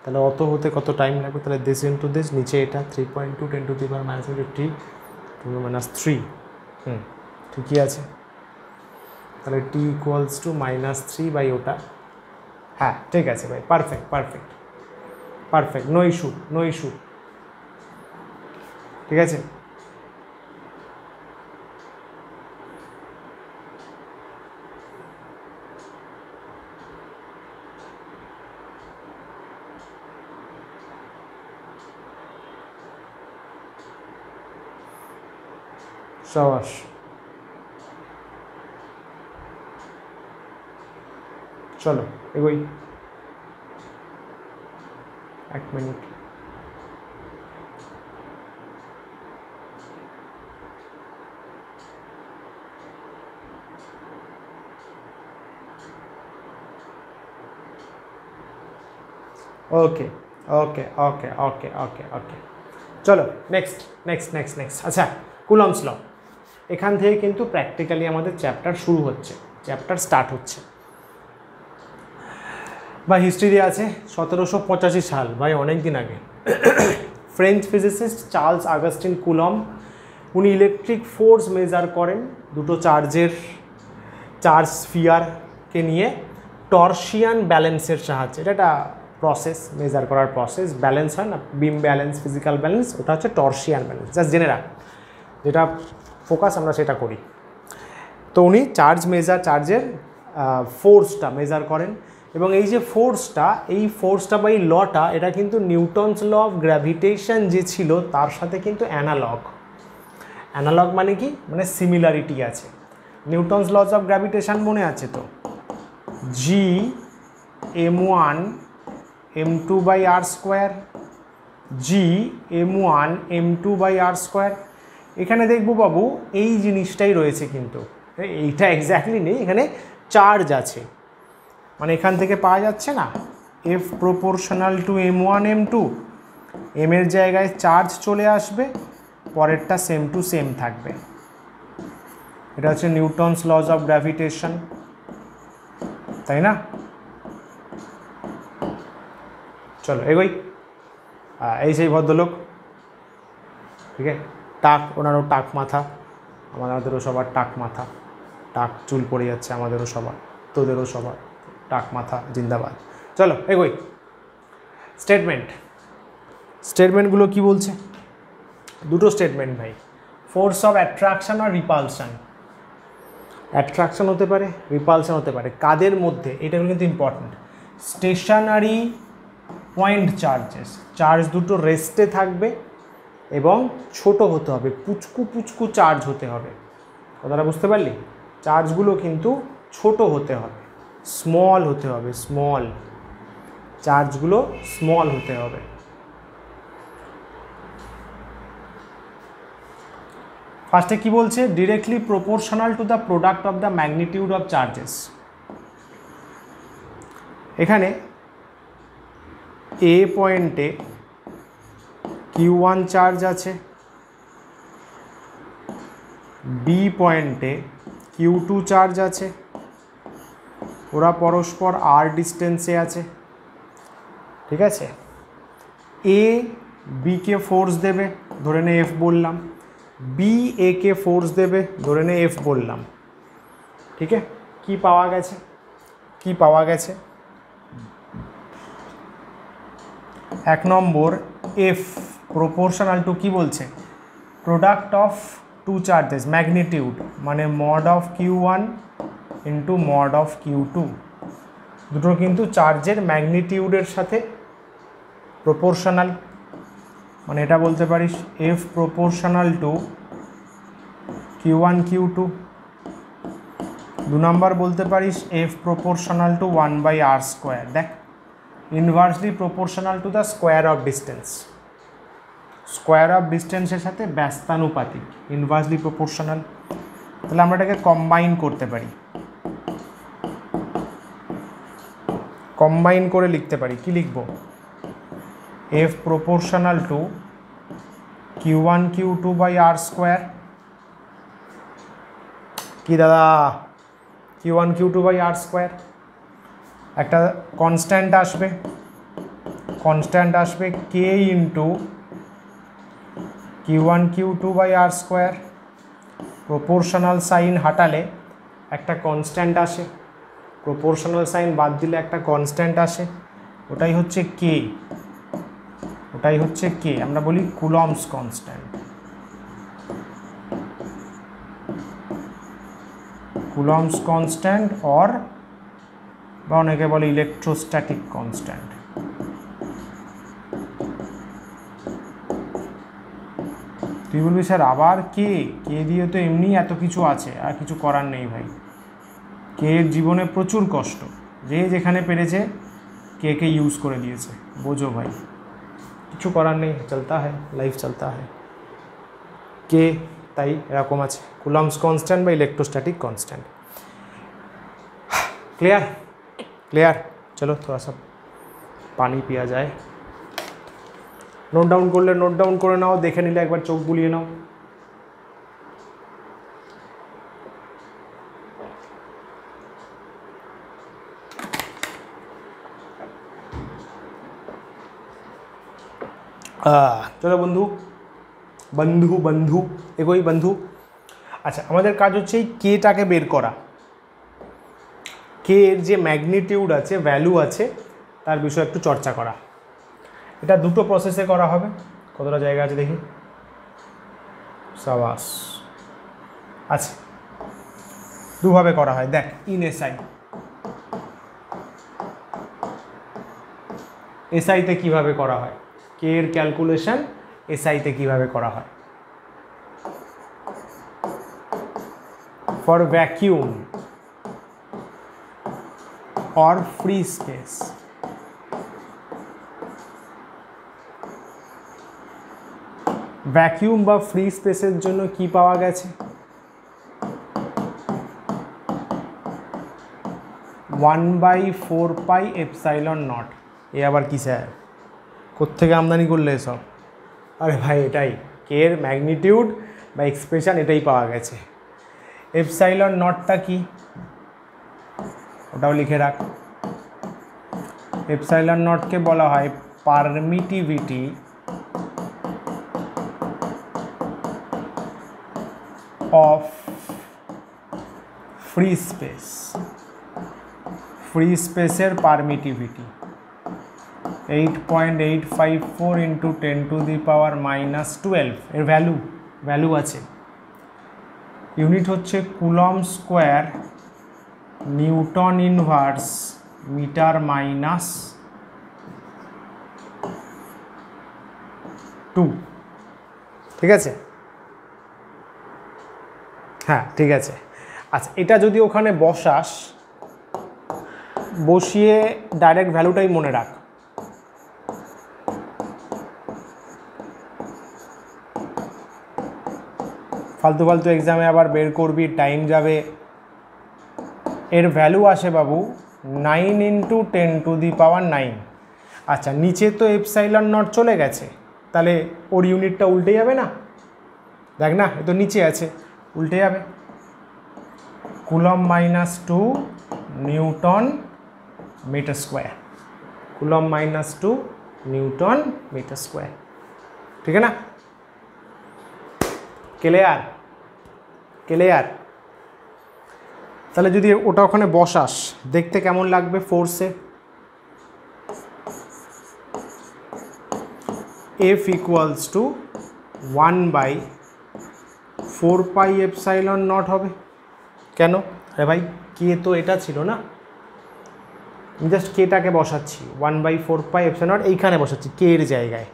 তাহলে অত হতে কত টাইম লাগবে? তাহলে দিস ইন্টু দিস, নিচে এটা 3.2 10⁻³ ঠিকই আছে। তাহলে t ইকুয়ালস টু -3 বাই ওটা, হ্যাঁ ঠিক আছে ভাই, perfect perfect perfect, no issue no issue, ঠিক আছে। সাবাস, চলো এগোই, 1 মিনিট। ওকে ওকে ওকে ওকে ওকে ওকে, চলো নেক্সট নেক্সট নেক্সট নেক্সট। আচ্ছা কুলম্বস ল, এখান থেকে কিন্তু প্র্যাকটিক্যালি আমাদের চ্যাপ্টার শুরু হচ্ছে, চ্যাপ্টার স্টার্ট হচ্ছে। বা হিস্ট্রি আছে 1785 সাল, ভাই অনেক দিন আগে। French physicist Charles Augustin Coulomb, উনি ইলেকট্রিক ফোর্স মেজার করেন দুটো চার্জ স্ফিয়ারকে নিয়ে টর্সিয়ান ব্যালেন্সের সাহায্যে। এটা একটা প্রসেস, মেজার করার প্রসেস, ব্যালেন্স হয় না, বিম ব্যালেন্স, ফিজিক্যাল ব্যালেন্স, ওটা হচ্ছে টর্সিয়ান ব্যালেন্স। জাস্ট জেনে রাখ, যেটা ফোকাস আমরা সেটা করি। তো উনি চার্জের ফোর্সটা মেজার করেন, এবং এই যে ফোর্সটা বা এই লটা, এটা কিন্তু নিউটনস ল অফ গ্র্যাভিটেশন যে ছিল তার সাথে কিন্তু অ্যানালগ মানে কি, মানে সিমিলারিটি আছে। নিউটনস লস অফ গ্র্যাভিটেশন মনে আছে তো, জি m1 m2/r², জি m1 m2/r²। এখানে দেখবো বাবু এই জিনিসটাই রয়েছে, কিন্তু এইটা এক্স্যাক্টলি নেই, এখানে চার্জ আছে, মানে এখান থেকে পাওয়া যাচ্ছে না F proportional to m1 m2, m এর জায়গায় চার্জ চলে আসবে, পরেরটা সেম টু সেম থাকবে। এটা হচ্ছে নিউটনস লস অফ গ্র্যাভিটেশন, তাই না? চলো এগোই। এই সেই ভদ্রলোক, ঠিক আছে, ওনারও টাক মাথা, আমাদেরও সবার টাক মাথা, টাক চুল পড়ে যাচ্ছে আমাদেরও সবার, তোদেরও সবার টাক মাথা, জিন্দাবাদ। চলো এগোই। স্টেটমেন্টগুলো কি বলছে? দুটো স্টেটমেন্ট ভাই, ফোর্স অফ অ্যাট্রাকশন আর রিপালশন। অ্যাট্রাকশন হতে পারে, রিপালশন হতে পারে, কাদের মধ্যে, এটা কিন্তু ইম্পর্টেন্ট। স্টেশনারি পয়েন্ট চার্জ দুটো রেস্টে থাকবে এবং ছোট হতে হবে, পুচকু চার্জ হতে হবে। কথাটা বুঝতে পারলি? চার্জগুলো কিন্তু ছোট হতে হবে, স্মল হতে হবে, চার্জগুলো স্মল হতে হবে। ফার্স্টে কি বলছে? Directly proportional to the product of the magnitude of charges. এখানে এ পয়েন্টে Q1 চার্জ আছে, বি পয়েন্টে Q2 চার্জ আছে, ওরা পরস্পর আর ডিস্টেন্সে আছে, ঠিক আছে। এ বিকে ফোর্স দেবে, ধরে নে এফ বললাম, বি এ কে ফোর্স দেবে, ধরে নে এফ বললাম, ঠিক আছে। কি পাওয়া গেছে? 1 নম্বর, এফ প্রপোর্শনাল টু কি বলছে? Product of two charges, magnitude, মানে mod of Q1 into mod of Q2। দুটো কিন্তু চার্জের ম্যাগনিটিউডের সাথে প্রপোর্শনাল, মানে এটা বলতে পারিস F proportional to Q1 Q2। 2 নম্বর বলতে পারিস এফ প্রপোর্শনাল টু 1/r²। দেখ, inversely proportional to the square of ডিস্টেন্সের সাথে ব্যস্তানুপাতিক, ইনভার্সলি প্রপোর্শনাল। তাহলে আমরা এটাকে কম্বাইন করতে পারি, কম্বাইন করে লিখতে পারি। কি লিখব? F proportional to Q1 Q2/r²। কি দাদা? Q1 Q2/r²। একটা কনস্ট্যান্ট আসবে k into Q1 Q2/r²। Proportional sign হাঁটালে একটা কনস্ট্যান্ট আসে, প্রপোর্শনাল সাইন বাদ দিলে একটা কনস্ট্যান্ট আসে, ওটাই হচ্ছে কে, আমরা বলি কুলম্বস কনস্ট্যান্ট। কুলম্বস কনস্ট্যান্ট বা অনেকে বলে ইলেকট্রোস্ট্যাটিক কনস্ট্যান্ট। তুই বলবি স্যার আবার কে দিয়ে তো এমনি এত কিছু আছে, আর কিছু করার নেই ভাই। কে এর জীবনে প্রচুর কষ্ট, যে যেখানে পেরেছে কে ইউজ করে দিয়েছে, বোঝো ভাই, কিছু করার নেই, চলতা হয়, লাইফ চলতা হয়। কে তাই এরকম আছে, কুলম্বস কনস্ট্যান্ট বা ইলেকট্রোস্ট্যাটিক কনস্ট্যান্ট। क्लियर। चलो थोड़ा सा पानी पिया जाए। নোট ডাউন করে নাও, দেখে নিলে একবার চোখ বুলিয়ে নাও। চলো বন্ধু বন্ধু বন্ধু এগোই বন্ধু। আচ্ছা, আমাদের কাজ হচ্ছে এই কেটাকে বের করা, কে এর যে ম্যাগনিটিউড আছে, ভ্যালু আছে, তার বিষয়ে একটু চর্চা করা। এটা দুটো প্রসেসে করা হবে। কতটা জায়গা আছে দেখি, সাবাস। আচ্ছা, দুভাবে করা হয়, দেখ। ইন এসআইতে কীভাবে করা হয়, কে এর ক্যালকুলেশন এসআইতে কীভাবে করা হয়। For vacuum or free space, vacuum বা ফ্রি স্পেসের জন্য কি পাওয়া গেছে, 1/4πε0। এ আবার কি স্যার, কোত্থেকে আমদানি করলে এসব? আরে ভাই, এটাই কে এর ম্যাগনিটিউড বা এক্সপ্রেশন, এটাই পাওয়া গেছে। ε0টা কি, ওটাও লিখে রাখ। ε0কে বলা হয় permittivity of free space, free স্পেসের পারমিটিভিটি 8.854 × 10⁻⁻12 এর ভ্যালু আছে। ইউনিট হচ্ছে coulomb square newton inverse metre minus 2। ঠিক আছে? হ্যাঁ, ঠিক আছে। আচ্ছা, এটা যদি ওখানে বসাস, বসিয়ে ডাইরেক্ট ভ্যালুটাই মনে রাখ। ফালতু ফালতু এক্সামে আবার বের করবি, টাইম যাবে। এর ভ্যালু আসে বাবু 9 × 10⁻9। আচ্ছা, নিচে তো ε0 চলে গেছে, তাহলে ওর ইউনিটটা উল্টে যাবে না? দেখ না, এ তো নিচে আছে, উল্টে যাবে। Coulomb -2 newton metre square, coulomb -2 newton metre square. ঠিক আছে না? ক্লিয়ার? ক্লিয়ার? তাহলে যদি ওটা ওখানে বসাস, দেখতে কেমন লাগবে? ফোর্সে F = 1/4πε0 হবে। কেন? আরে ভাই, কে তো এটা ছিল না, জাস্ট কেটাকে বসাচ্ছি, 1/4πε0 এইখানে বসাচ্ছি কে এর জায়গায়।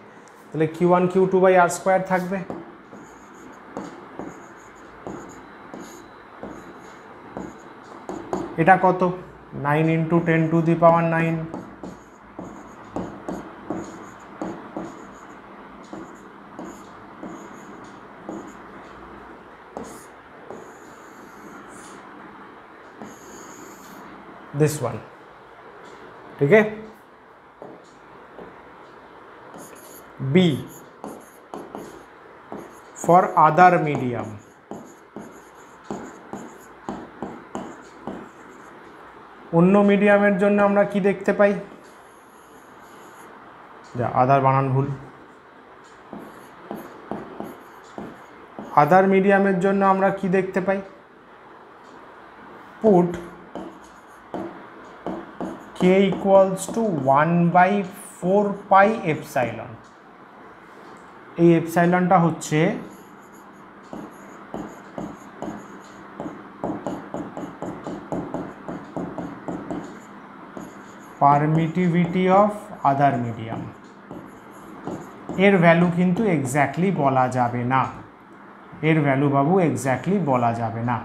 তাহলে Q1 Q2/r² থাকবে। এটা কত? 9 × 10⁻9। This one, ठीक है? B for other medium, অন্য মিডিয়ামের জন্য আমরা কি দেখতে পাই? যা, আদার বানান ভুল। আদার মিডিয়ামের জন্য আমরা কি দেখতে পাই? Put k = 1/4πε। এই এপসাইলনটা হচ্ছে পারমিটিভিটি অফ আদার মিডিয়াম। এর ভ্যালু কিন্তু এক্স্যাক্টলি বলা যাবে না, এর ভ্যালু বাবু এক্স্যাক্টলি বলা যাবে না।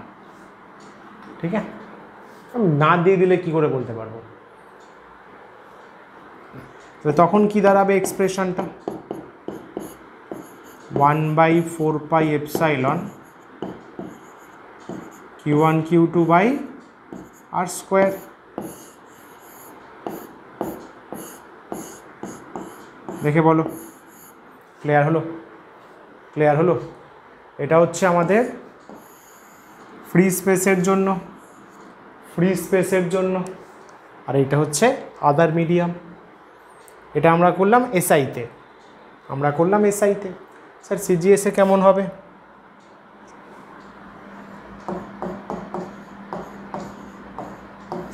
ঠিক আছে? না দিয়ে দিলে কি করে বলতে পারবো? তো তখন কি দাঁড়াবে এক্সপ্রেশনটা? 1/4πε Q1 Q2/r²। দেখে বলো, ক্লিয়ার হলো? ক্লিয়ার হলো? এটা হচ্ছে আমাদের ফ্রি স্পেসের জন্য, ফ্রি স্পেসের জন্য। আর এটা হচ্ছে আদার মিডিয়াম। এটা আমরা করলাম এসআইতে। আমরা করলাম এসআইতে। স্যার সিজিএসে কেমন হবে?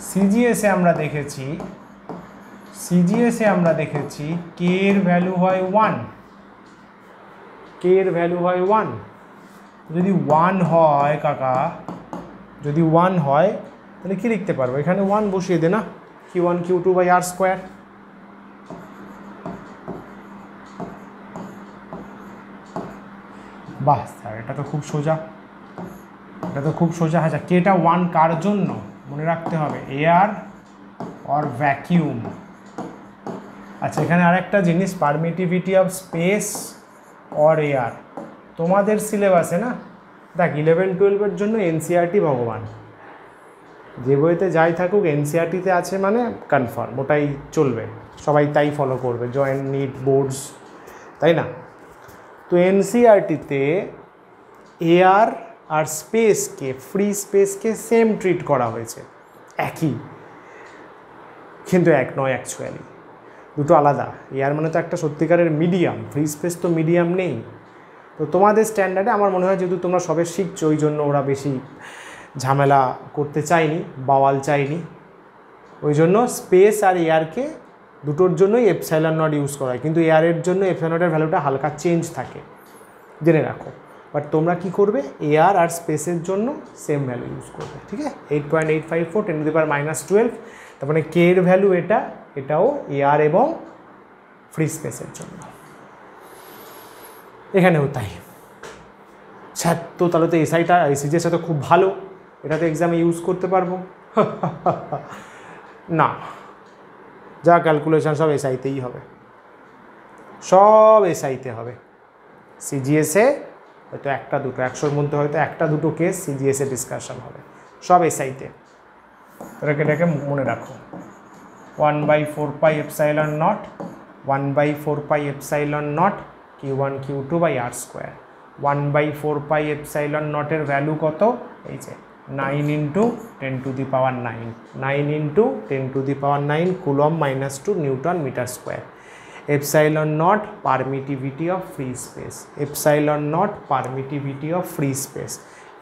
সিজিএসে আমরা দেখেছি কে এর ভ্যালু হয় 1, কে এর ভ্যালু হয় 1। যদি 1 হয় কাকা, যদি 1 হয় তাহলে কি লিখতে পারবো? এখানে 1 বসিয়ে দে না, Q1 Q2 by R square. বাহ স্যার, এটা তো খুব সোজা, আচ্ছা কেটা 1 কার জন্য মনে রাখতে হবে? Air or vacuum. আচ্ছা এখানে আরেকটা জিনিস, permittivity of speech or air. তোমাদের সিলেবাসে না দেখ 11-12 জন্য এনসিআরটি ভগবান, যে বইতে যাই থাকুক এনসিআরটিতে আছে মানে কনফার্ম, ওটাই চলবে, সবাই তাই ফলো করবে, জয়েন্ট নিট বোর্ডস, তাই না? তো এনসিআরটিতে এয়ার আর স্পেসকে, ফ্রি স্পেসকে সেম ট্রিট করা হয়েছে, একই, কিন্তু এক নয় অ্যাকচুয়ালি, দুটো আলাদা। এয়ার মানে তো একটা সত্যিকারের মিডিয়াম, ফ্রি স্পেস তো মিডিয়াম নেই। তো তোমাদের স্ট্যান্ডার্ডে আমার মনে হয় যেহেতু তোমরা সবে শিখছো, ওই জন্য ওরা বেশি ঝামেলা করতে চায়নি, বাওয়াল চায়নি, ওই জন্য স্পেস আর এয়ারকে দুটোর জন্যই এপসাইলন নট ইউজ করা হয়, কিন্তু এয়ারের জন্য এপসাইলন নটের ভ্যালুটা হালকা চেঞ্জ থাকে, জেনে রাখো। বাট তোমরা কি করবে? এয়ার আর স্পেসের জন্য সেম ভ্যালু ইউজ করবে, ঠিক আছে? 8.854 10⁻12, তার মানে কে এর ভ্যালু এটাও এয়ার এবং ফ্রি স্পেসের জন্য, এখানেও তাই। স্যার তো তাহলে তো এসআইটা সিজিএসটা তো খুব ভালো, এটা তো এক্সামে ইউজ করতে পারবো। না, যা ক্যালকুলেশন সব এসআইতেই হবে, সব এসআইতে হবে। সিজিএসে হয়তো একটা দুটো, 100-র মধ্যে হয়তো একটা দুটো কেস সিজিএসে ডিসকাশন হবে, সব এসআইতে। এটাকে মনে রাখো, 1/4 epsilon naught, 1/4 epsilon naught Q1 Q2 by R square. 1/4 epsilon নটের ভ্যালু কত? এই যে 9 × 10⁹9, 9 × 10⁹9 coulomb -2 newton metre square. Epsilon naught permittivity of free space, epsilon naught permittivity of free space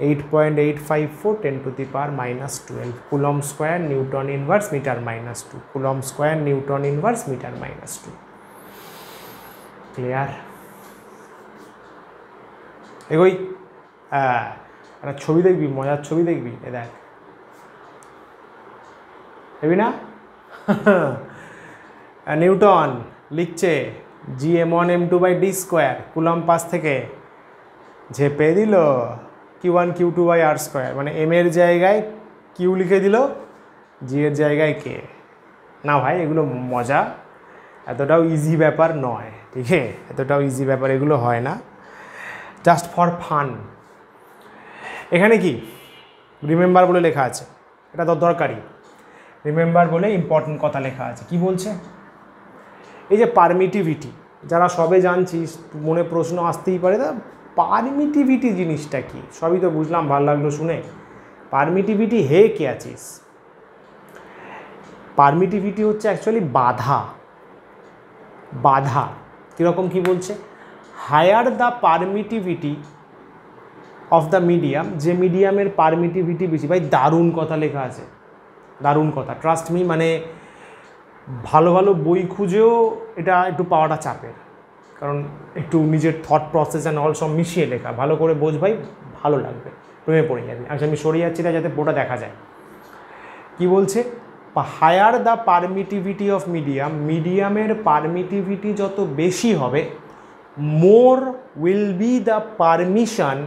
8.854 10⁻12 coulomb square newton inverse metre -2, coulomb square newton inverse metre -2। Clear? এগোই। একটা ছবি দেখবি, মজার ছবি দেখবি, এ দেখ, দেখবি না? নিউটন লিখছে Gm1m2/d² কুলম পাশ থেকে ঝেপে দিল Q1 Q2 by R square, মানে এম এর জায়গায় কিউ লিখে দিল, জি এর জায়গায় কে। না ভাই এগুলো মজা, এতটাও ইজি ব্যাপার নয়, ঠিক আছে? এতটাও ইজি ব্যাপার এগুলো হয় না, জাস্ট ফর ফান। এখানে কি রিমেম্বার বলে লেখা আছে, এটা তো দরকারি, রিমেম্বার বলে ইম্পর্টেন্ট কথা লেখা আছে। কি বলছে? এই যে পারমিটিভিটি, যারা সবে জানছিস মনে প্রশ্ন আসতেই পারে, তা পারমিটিভিটি জিনিসটা কি? সবই তো বুঝলাম, ভালো লাগলো শুনে। পারমিটিভিটি হে কে আছিস? পারমিটিভিটি হচ্ছে অ্যাকচুয়ালি বাধা। বাধা কীরকম কি বলছে? Higher the permittivity of the medium, যে মিডিয়ামের পারমিটিভিটি বেশি। ভাই দারুণ কথা লেখা আছে, দারুণ কথা, ট্রাস্ট মি। মানে ভালো ভালো বই খুঁজেও এটা একটু পাওয়াটা চাপের, কারণ একটু নিজের থট প্রসেস অ্যান্ড অল সব মিশিয়ে লেখা। ভালো করে বোঝ ভাই, ভালো লাগবে, প্রেমে পড়ে যাবে। আচ্ছা আমি সরিয়ে যাচ্ছি না যাতে বোটা দেখা যায়। কি বলছে? Higher the permittivity of medium, মিডিয়ামের পারমিটিভিটি যত বেশি হবে, more will be the permission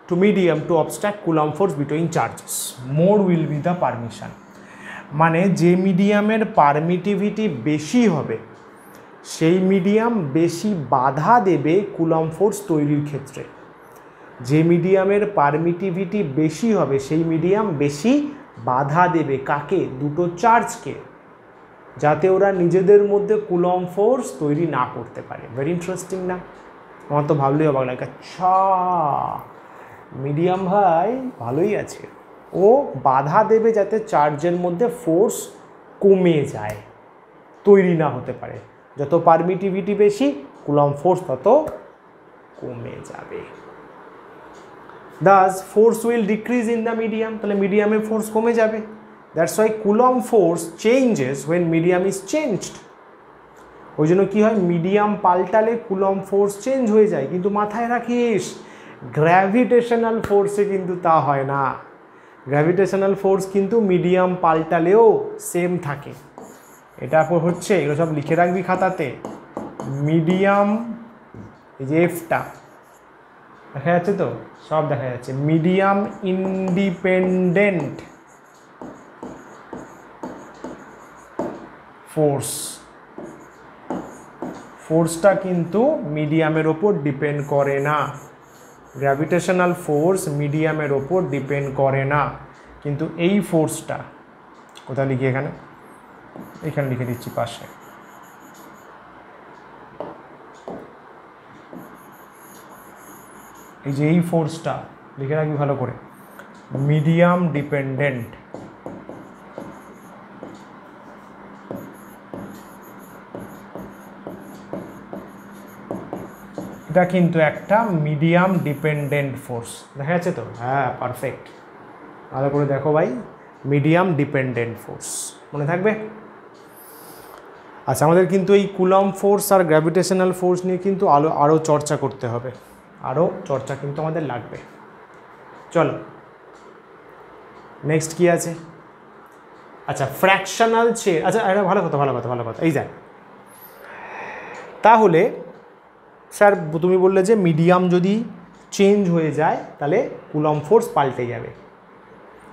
to medium to obstruct coulomb force between charges. More will be the permission মানে যে মিডিয়ামের পারমিটিভিটি বেশি হবে সেই মিডিয়াম বেশি বাধা দেবে কুলম ফোর্স তৈরির ক্ষেত্রে। যে মিডিয়ামের পারমিটিভিটি বেশি হবে সেই মিডিয়াম বেশি বাধা দেবে কাকে? দুটো চার্জকে, যাতে ওরা নিজেদের মধ্যে কুলম ফোর্স তৈরি না করতে পারে। ভেরি ইন্টারেস্টিং না? আমার তো ভাবলেই অবাক লাগে। আচ্ছা মিডিয়াম ভাই ভালোই আছে, ও বাধা দেবে যাতে চার্জের মধ্যে ফোর্স কমে যায়, তৈরি না হতে পারে। যত পারমিটিভিটি বেশি কুলম্ব ফোর্স তত কমে যাবে। Thus force will decrease in the medium, তাহলে মিডিয়ামের ফোর্স কমে যাবে। That's why Coulomb force changes when medium is changed. ওই জন্য কী হয়, মিডিয়াম পাল্টালে কুলম্ব ফোর্স চেঞ্জ হয়ে যায়। কিন্তু মাথায় রাখিস গ্র্যাভিটেশনাল ফোর্সে কিন্তু তা হয় না। গ্র্যাভিটেশনাল ফোর্স কিন্তু মিডিয়াম পাল্টালেও সেম থাকে। এটা হচ্ছে, এগুলো সব লিখে রাখবি খাতাতে। মিডিয়াম, এই যে এফটা দেখা যাচ্ছে তো, সব দেখা যাচ্ছে। মিডিয়াম ইন্ডিপেন্ডেন্ট ফোর্স, ফোর্সটা কিন্তু মিডিয়ামের ওপর ডিপেন্ড করে না। গ্র্যাভিটেশনাল ফোর্স মিডিয়ামের ওপর ডিপেন্ড করে না, কিন্তু এই ফোর্সটা কোথায় লিখি, এখানে এখানে লিখে দিচ্ছি পাশে। এই যে এই ফোর্সটা লিখে রাখবি ভালো করে, মিডিয়াম ডিপেন্ডেন্ট। এটা কিন্তু একটা মিডিয়াম ডিপেন্ডেন্ট ফোর্স, দেখা যাচ্ছে তো? হ্যাঁ, পারফেক্ট, ভালো করে দেখো ভাই, মিডিয়াম ডিপেন্ডেন্ট ফোর্স, মনে থাকবে। আচ্ছা, আমাদের কিন্তু এই কুলম্ব ফোর্স আর গ্র্যাভিটেশনাল ফোর্স নিয়ে কিন্তু আরও চর্চা করতে হবে, আরও চর্চা কিন্তু আমাদের লাগবে। চলো নেক্সট কি আছে? আচ্ছা, ফ্র্যাকশনাল চেঞ্জ। আচ্ছা, এটা ভালো কথা, ভালো কথা, ভালো কথা। এই যাক, তাহলে স্যার তুমি বললে যে মিডিয়াম যদি চেঞ্জ হয়ে যায় তাহলে কুলম্ব ফোর্স পাল্টে যাবে,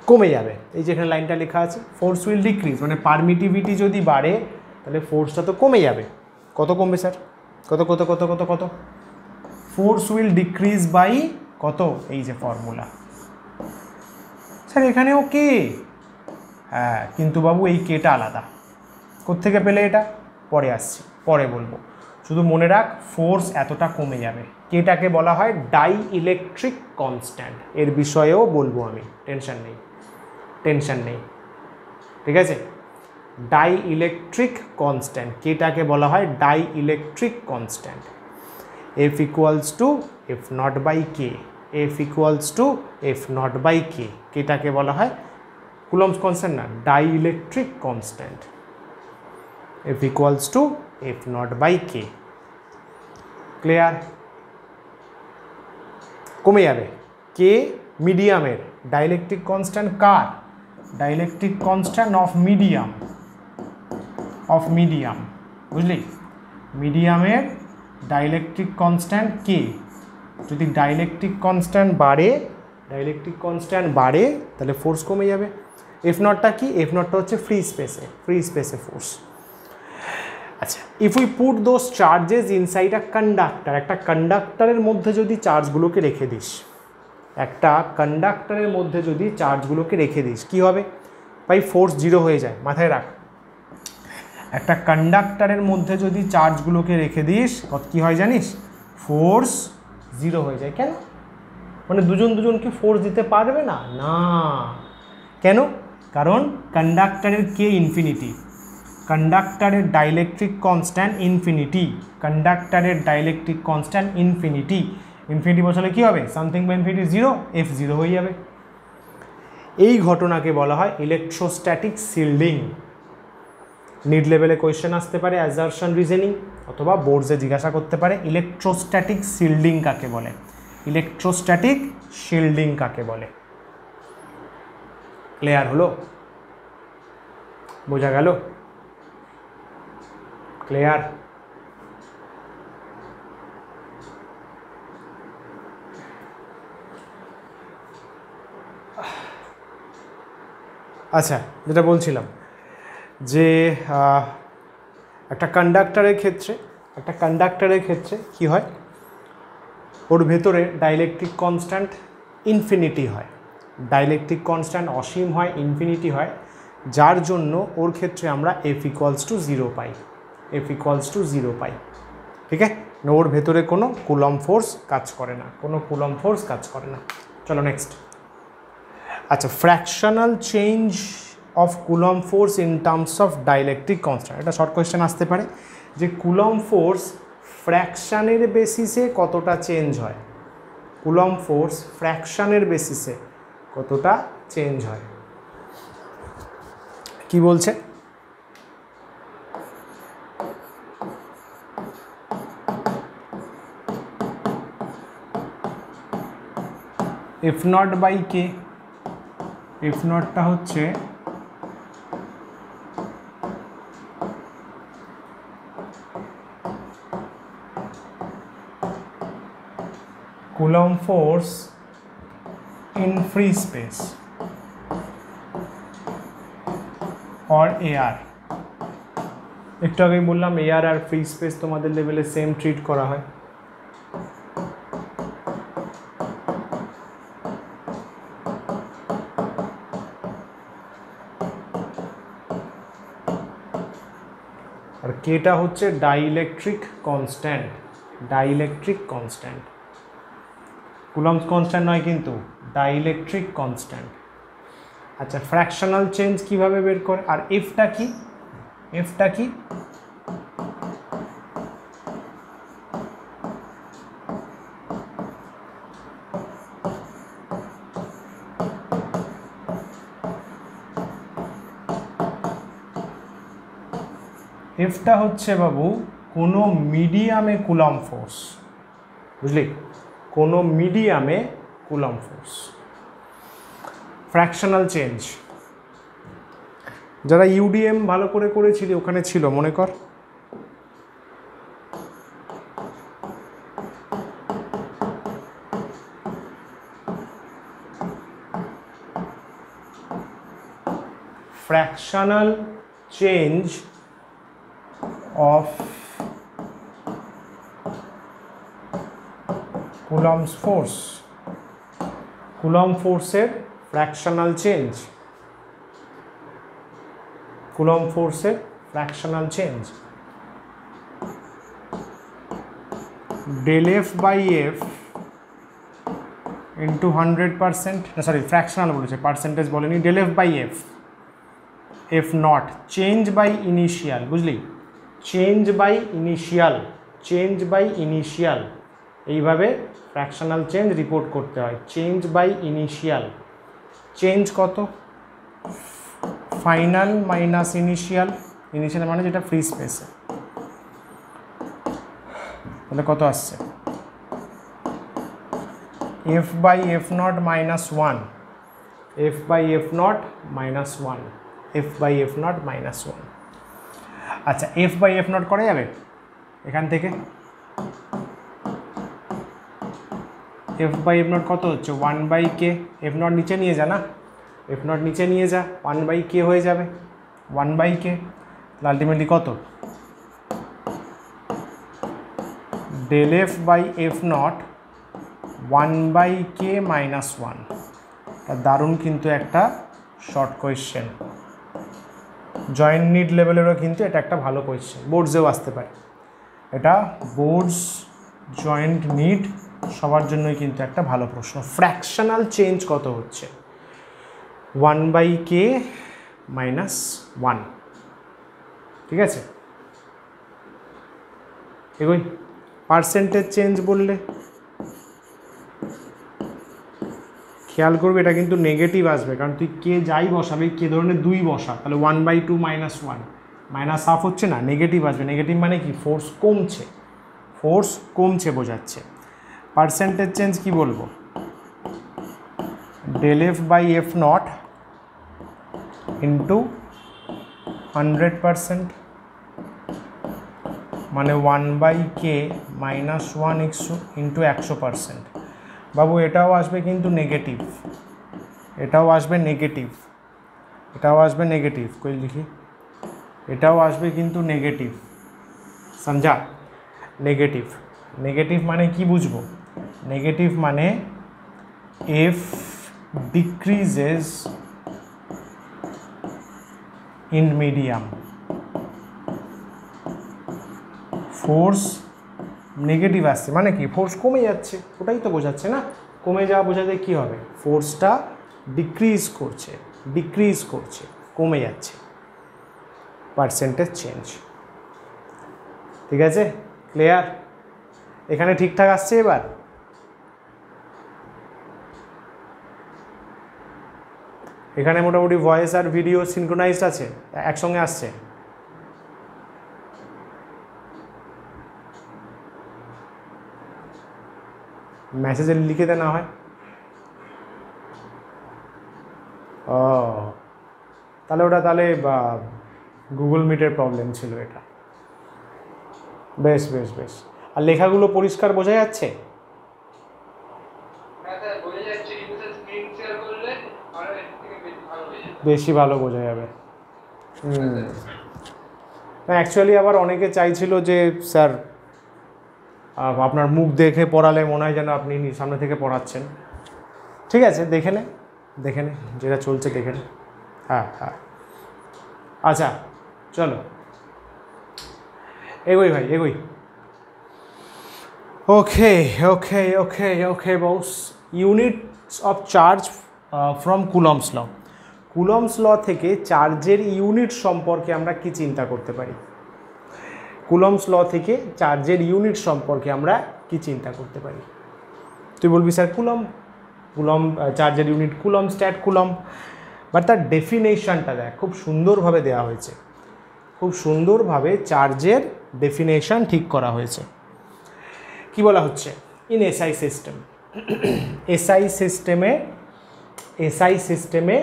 কমে যাবে। এই যে এখানে লাইনটা লেখা আছে, ফোর্স উইল ডিক্রিজ, মানে পারমিটিভিটি যদি বাড়ে তাহলে ফোর্সটা তো কমে যাবে। কত কমবে স্যার? কত কত কত কত কত? ফোর্স উইল ডিক্রিজ বাই কত? এই যে ফর্মুলা স্যার, এখানেও কে, হ্যাঁ, কিন্তু বাবু এই কেটা আলাদা। কোত্থেকে পেলে এটা? পরে আসছি, পরে বলবো। শুধু মনে রাখ, ফোর্স এতটা কমে যাবে। কেটাকে বলা হয় ডাই ইলেকট্রিক কনস্ট্যান্ট, এর বিষয়েও বলবো আমি, টেনশন নেই, টেনশন নেই, ঠিক আছে? ডাই ইলেকট্রিক কনস্ট্যান্ট, কেটাকে বলা হয় dielectric constant. F equals to F naught by K, F equals to F naught by K, কেটাকে বলা হয় কুলম্বস কনস্ট্যান্ট না, dielectric constant. F equals to F naught by K, clear? কমে যাবে। K মিডিয়ামের, dielectric constant কার? Dielectric constant of medium, of medium, বুঝলি? মিডিয়ামের ডাইলেকট্রিক কনস্ট্যান্ট কে। যদি ডাইলেকট্রিক কনস্ট্যান্ট বাড়ে, ডাইলেকট্রিক কনস্ট্যান্ট বাড়ে তাহলে ফোর্স কমে যাবে। এফ নটটা কি? এফ নটটা হচ্ছে ফ্রি স্পেসে, ফ্রি স্পেসে ফোর্স। আচ্ছা, if we put those charges inside a conductor, একটা কন্ডাক্টরের মধ্যে যদি চার্জগুলোকে রেখে দিস, একটা কন্ডাক্টরের মধ্যে যদি চার্জগুলোকে রেখে দিস, কী হবে ভাই? ফোর্স জিরো হয়ে যায়, মাথায় রাখ। একটা কন্ডাক্টরের মধ্যে যদি চার্জগুলোকে রেখে দিস, কী হয় জানিস? ফোর্স জিরো হয়ে যায়। কেন? মানে দুজন দুজনকে ফোর্স দিতে পারবে না, না। কেন? কারণ কন্ডাক্টরের কে ইনফিনিটি, কন্ডাক্টরের ডাইলেকট্রিক কনস্ট্যান্ট ইনফিনিটি, কন্ডাক্টরের ডাইলেকট্রিক কনস্ট্যান্ট ইনফিনিটি। ইনফিনিটি বসালে কী হবে? Something by infinity zero, F zero হয়ে যাবে। এই ঘটনাকে বলা হয় ইলেকট্রোস্ট্যাটিক শিল্ডিং। নিড লেভেলে কোয়েশ্চেন আসতে পারে, অ্যাজারশন রিজনিং, অথবা বোর্ডসে জিজ্ঞাসা করতে পারে ইলেকট্রোস্ট্যাটিক শিল্ডিং কাকে বলে, ইলেকট্রোস্ট্যাটিক শিল্ডিং কাকে বলে। ক্লিয়ার হলো? বোঝা গেল? ক্লিয়ার? আচ্ছা, যেটা বলছিলাম যে একটা কন্ডাক্টরের ক্ষেত্রে কি হয়? ওর ভেতরে ডাইলেকট্রিক কনস্ট্যান্ট ইনফিনিটি হয়, ডাইলেকট্রিক কনস্ট্যান্ট অসীম হয়, ইনফিনিটি হয়, যার জন্য ওর ক্ষেত্রে আমরা এফ ইকুয়ালস টু জিরো পাই, এফ ইকুয়ালস টু জিরো পাই। ঠিক আছে? ওর ভেতরে কোনো কুলম্ব ফোর্স কাজ করে না, কোনো কুলম্ব ফোর্স কাজ করে না। চলো নেক্সট। আচ্ছা, fractional change of coulomb force in terms of dielectric constant, এটা শর্ট কোয়েশ্চেন আসতে পারে যে কুলম্ব ফোর্স ফ্র্যাকশানের বেসিসে কতটা চেঞ্জ হয়, কুলম্ব ফোর্স ফ্র্যাকশানের বেসিসে কতটা চেঞ্জ হয়। কি বলছে, F naught by K, F নটটা হচ্ছে Coulomb force in free space or AR। একটু আগেই বললাম AR আর ফ্রি স্পেস তোমাদের লেভেলে সেম ট্রিট করা হয়। আর কেটা হচ্ছে dielectric constant, dielectric constant, Coulomb's constant নয় কিন্তু ডাইইলেকট্রিক কনস্ট্যান্ট। আচ্ছা, ফ্র্যাকশনাল চেঞ্জ কিভাবে বের করে, আর এফটা কি, এফটা কি, এফটা হচ্ছে বাবু কোনো মিডিয়ামে কুলম্ব ফোর্স, বুঝলি, কোনো মিডিয়ামে কুলম্ব ফোর্স। ফ্র্যাকশনাল চেঞ্জ যারা ইউডিএম ভালো করে করেছিলি ওখানে ছিল, মনে কর, fractional change of Coulomb's force, Coulomb force-এর fractional change, Coulomb force-এর fractional change del F by F into 100%, sorry fractional বলেছে, পার্সেন্টেজ বলেনি, del F by F, F not change by initial, বুঝলি, change by initial, change by initial, এইভাবে fractional change report করতে হয়। Change by initial, change কত, final minus initial, initial মানে যেটা free স্পেসে, তাহলে কত আসছে, F by F naught minus one, F by F naught minus one, F by F naught minus one. আচ্ছা, এফ বাই এফ নট করা যাবে এখান থেকে, এফ বাই এফ নট কত হচ্ছে, one by K, F naught নিচে নিয়ে যা না, এফ নট নিচে নিয়ে যা, ওয়ান বাই কে হয়ে যাবে, ওয়ান বাই কে, আলটিমেটলি কত, del F by F naught one by K minus one. দারুণ কিন্তু একটা শর্ট কোয়েশ্চেন, জয়েন্ট নিট লেভেলেরও কিন্তু এটা একটা ভালো কোয়েশ্চেন, বোর্ডসেও আসতে পারে, এটা বোর্ডস জয়েন্ট নিট সবার জন্যই কিন্তু একটা ভালো প্রশ্ন। ফ্র্যাকশনাল চেঞ্জ কত হচ্ছে, one by K minus one, ঠিক আছে, এগোই। পার্সেন্টেজ চেঞ্জ বললে খেয়াল করবে এটা কিন্তু নেগেটিভ আসবে, কারণ তুই কে যাই বসাবে, কে ধরনের দুই বসা, তাহলে one by two minus one, minus half হচ্ছে না, নেগেটিভ আসবে। নেগেটিভ মানে কি, ফোর্স কমছে, ফোর্স কমছে বোঝাচ্ছে। পার্সেন্টেজ চেঞ্জ কি বলবো, del F by F naught into 100%, মানে one by K minus one into 100%। বাবু এটাও আসবে কিন্তু নেগেটিভ, এটাও আসবে নেগেটিভ, এটাও আসবে নেগেটিভ, কই লিখি, এটাও আসবে কিন্তু নেগেটিভ, সমঝা, নেগেটিভ। নেগেটিভ মানে কি বুঝবো, নেগেটিভ মানে F decreases in medium, force negative আসছে মানে কি, ফোর্স কমে যাচ্ছে, ওটাই তো বোঝাচ্ছে না, কমে যাওয়া বোঝাতে কী হবে, ফোর্সটা ডিক্রিজ করছে, ডিক্রিজ করছে, কমে যাচ্ছে, পার্সেন্টেজ চেঞ্জ। ঠিক আছে, ক্লিয়ার। এখানে ঠিকঠাক আসছে এবার? এখানে মোটামুটি ভয়েস আর ভিডিও সিনক্রোনাইজড আছে, একসঙ্গে আসছে? মেসেজে লিখে দে না হয়। ও তাহলে ওটা তাহলে গুগল মিটের প্রবলেম ছিল এটা। বেশ বেশ বেশ। আর লেখাগুলো পরিষ্কার বোঝা যাচ্ছে? বেশি ভালো বোঝা যাবে। অ্যাকচুয়ালি আবার অনেকে চাইছিল যে স্যার আপনার মুখ দেখে পড়ালে মনে হয় যেন আপনি সামনে থেকে পড়াচ্ছেন। ঠিক আছে, দেখে নে যেটা চলছে দেখে নে। হ্যাঁ হ্যাঁ, আচ্ছা চলো এগোই ভাই এগোই। Okay okay okay okay boss. Units of charge from Coulomb's law. Coulomb's law থেকে চার্জের ইউনিট সম্পর্কে আমরা কি চিন্তা করতে পারি? কুলম্বস ল থেকে চার্জের ইউনিট সম্পর্কে আমরা কি চিন্তা করতে পারি? তুই বলবি স্যার কুলম্ব, চার্জের unit coulomb, stat coulomb. But তার ডেফিনেশনটা দেখ, খুব সুন্দরভাবে দেওয়া হয়েছে, খুব সুন্দরভাবে চার্জের ডেফিনেশন ঠিক করা হয়েছে। কি বলা হচ্ছে? ইন এসআই সিস্টেম, এসআই সিস্টেমে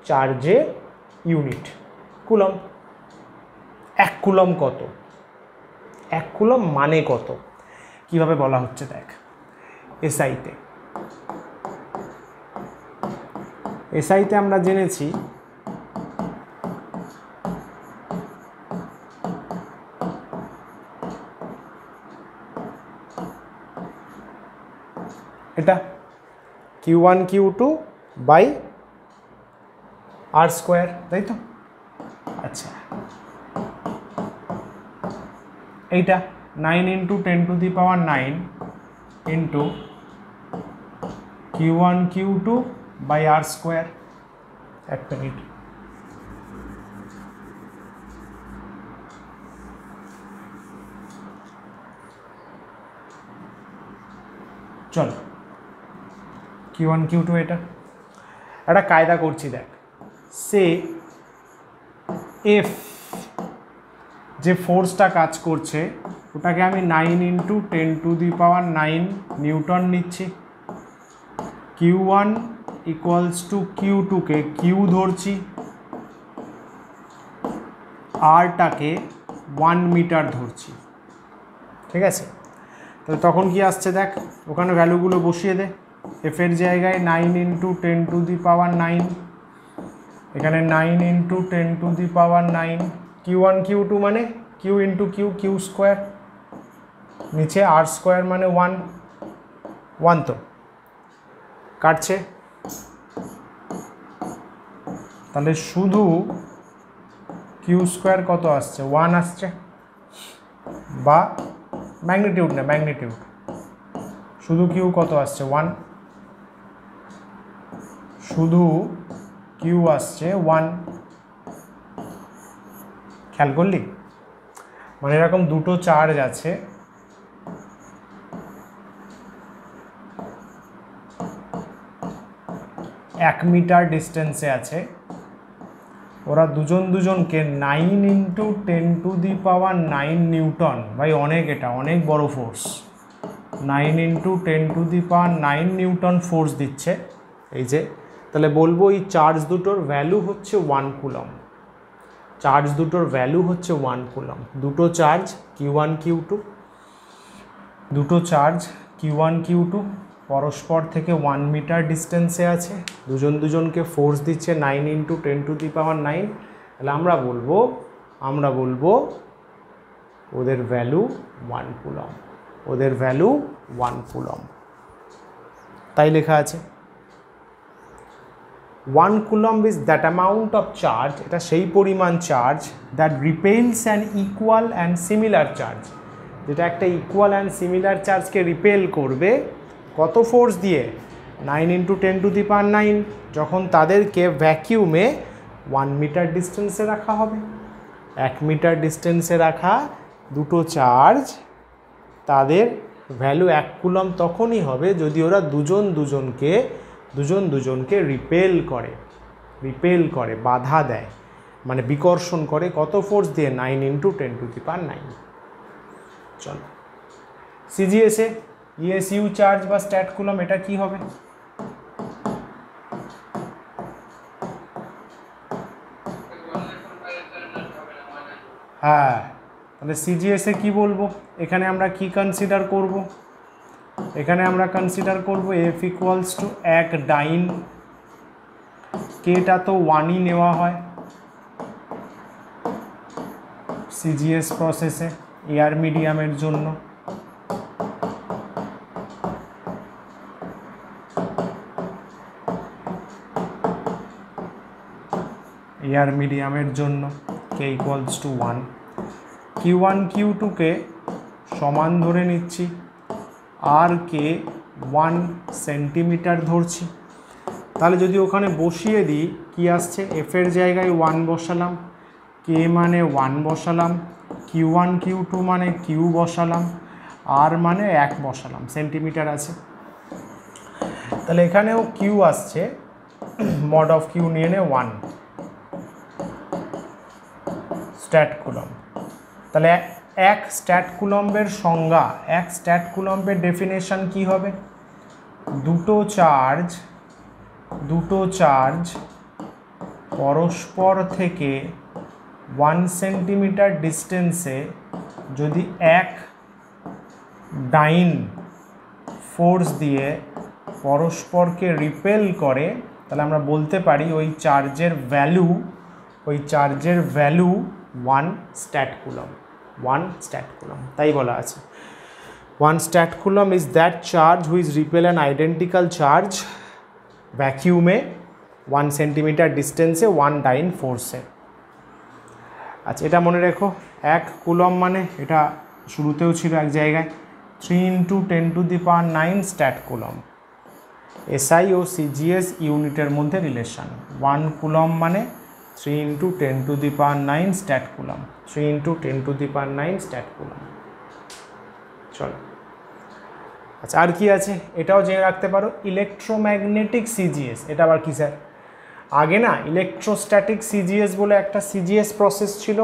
চার্জের ইউনিট কুলম্ব। 1 কুলম্ব কত? 1 কুলম্ব মানে কত? কিভাবে বলা হচ্ছে দেখ। এসআইতে আমরা জেনেছি এটা Q1 Q2 বাই R², তাই তো? আচ্ছা, এইটা 9 × 10⁹ into Q1 Q2 by R²। এক মিনিট, চলো Q1 Q2 এটা একটা কায়দা করছি দেখ। সে এফ যে ফোর্সটা কাজ করছে ওটাকে আমি 9 × 10⁹ নিউটন নিচ্ছি। Q1 = Q2কে কিউ ধরছি, আরটাকে 1 মিটার ধরছি। ঠিক আছে, তাহলে তখন কি আসছে দেখ, ওখানে ভ্যালুগুলো বসিয়ে দে। এফের জায়গায় 9 × 10⁹, এখানে 9 × 10⁹। Q1 Q2 মানে Q × Q² নিচে R² মানে 1 তো কাটছে। তাহলে শুধু Q² কত আসছে? 1 আসছে, বা ম্যাগনিটিউড না, ম্যাগনিটিউড শুধু Q কত আসছে? 1, শুধু Q আসছে 1। খেয়াল করলি? মানে এরকম দুটো চার্জ আছে, এক মিটার ডিস্টেন্সে আছে, ওরা দুজনকে 9 × 10⁹ নিউটন, ভাই অনেক, এটা অনেক বড় ফোর্স। 9 × 10⁹ নিউটন ফোর্স দিচ্ছে এই যে। তাহলে বলবো এই চার্জ দুটোর ভ্যালু হচ্ছে 1 কুলম্ব। চার্জ দুটোর ভ্যালু হচ্ছে 1 কুলম্ব। দুটো চার্জ Q1 Q2, দুটো চার্জ Q1 Q2 পরস্পর থেকে 1 মিটার ডিস্টেন্সে আছে, দুজনকে ফোর্স দিচ্ছে 9 × 10⁹। তাহলে আমরা বলবো ওদের ভ্যালু 1 কুলম্ব, ওদের ভ্যালু 1 কুলম্ব। তাই লেখা আছে 1 coulomb is that amount of charge, এটা সেই পরিমাণ চার্জ that repels an equal and similar charge, যেটা একটা ইকুয়াল অ্যান্ড সিমিলার চার্জকে রিপেল করবে। কত ফোর্স দিয়ে? 9 × 10⁹, যখন তাদেরকে ভ্যাকিউমে 1 মিটার ডিস্টেন্সে রাখা হবে। 1 মিটার ডিস্টেন্সে রাখা দুটো চার্জ তাদের ভ্যালু 1 কুলম তখনই হবে যদি ওরা দুজন দুজনকে রিপেল করে, বাধা দেয়, মানে বিকর্ষণ করে। কত ফোর্স দিয়ে? 9 × 10⁹। চলো, সিজিএসে ইএসইউ চার্জ বা স্ট্যাট কুলম এটা কি হবে? হ্যাঁ, তাহলে সিজিএসে কি বলবো? এখানে আমরা কি কনসিডার করব? এখানে আমরা কনসিডার করব F = 1 ডাইন, কেটা তো 1ই নেওয়া হয় সিজিএস প্রসেসে এয়ার মিডিয়ামের জন্য। এয়ার মিডিয়ামের জন্য K = 1, Q1 Q2কে সমান ধরে নিচ্ছি, আর কে 1 সেন্টিমিটার ধরছি। তাহলে যদি ওখানে বসিয়ে দিই কি আসছে? F এর জায়গায় 1 বসালাম, K মানে 1 বসালাম, Q1 Q2 মানে Q বসালাম, আর মানে 1 বসালাম, সেন্টিমিটার আছে। তাহলে এখানেও Q আসছে, mod of Q নিয়ে নে 1 স্ট্যাট কুলম। তাহলে এক স্ট্যাট কুলম্বের সংজ্ঞা, এক স্ট্যাট কুলম্বের ডেফিনেশন কি হবে? দুটো চার্জ পরস্পর থেকে 1 সেন্টিমিটার ডিস্টেন্সে যদি এক ডাইন ফোর্স দিয়ে পরস্পরকে রিপেল করে, তাহলে আমরা বলতে পারি ওই চার্জের ভ্যালু 1 স্ট্যাট কুলম। তাই বলা আছে 1 stat coulomb is that charge which repel an identical charge ভ্যাকিউমে 1 সেন্টিমিটার ডিস্টেন্সে 1 ডাইন ফোর্সে। আচ্ছা, এটা মনে রেখো, 1 কুলম মানে এটা শুরুতেও ছিল এক জায়গায় 3 × 10⁹ স্ট্যাট কুলম। এসআই ও সিজিএস ইউনিটের মধ্যে রিলেশন। 1 কুলম মানে 3 × 10⁹ স্ট্যাট কুলম, 3 × 10⁹ স্ট্যাট কুলম। চলো, আচ্ছা আর কি আছে এটাও জেনে রাখতে পারো, ইলেকট্রোম্যাগনেটিক সিজিএস। এটা আবার কি স্যার? আগে না ইলেকট্রোস্ট্যাটিক সিজিএস বলে একটা সিজিএস প্রসেস ছিল,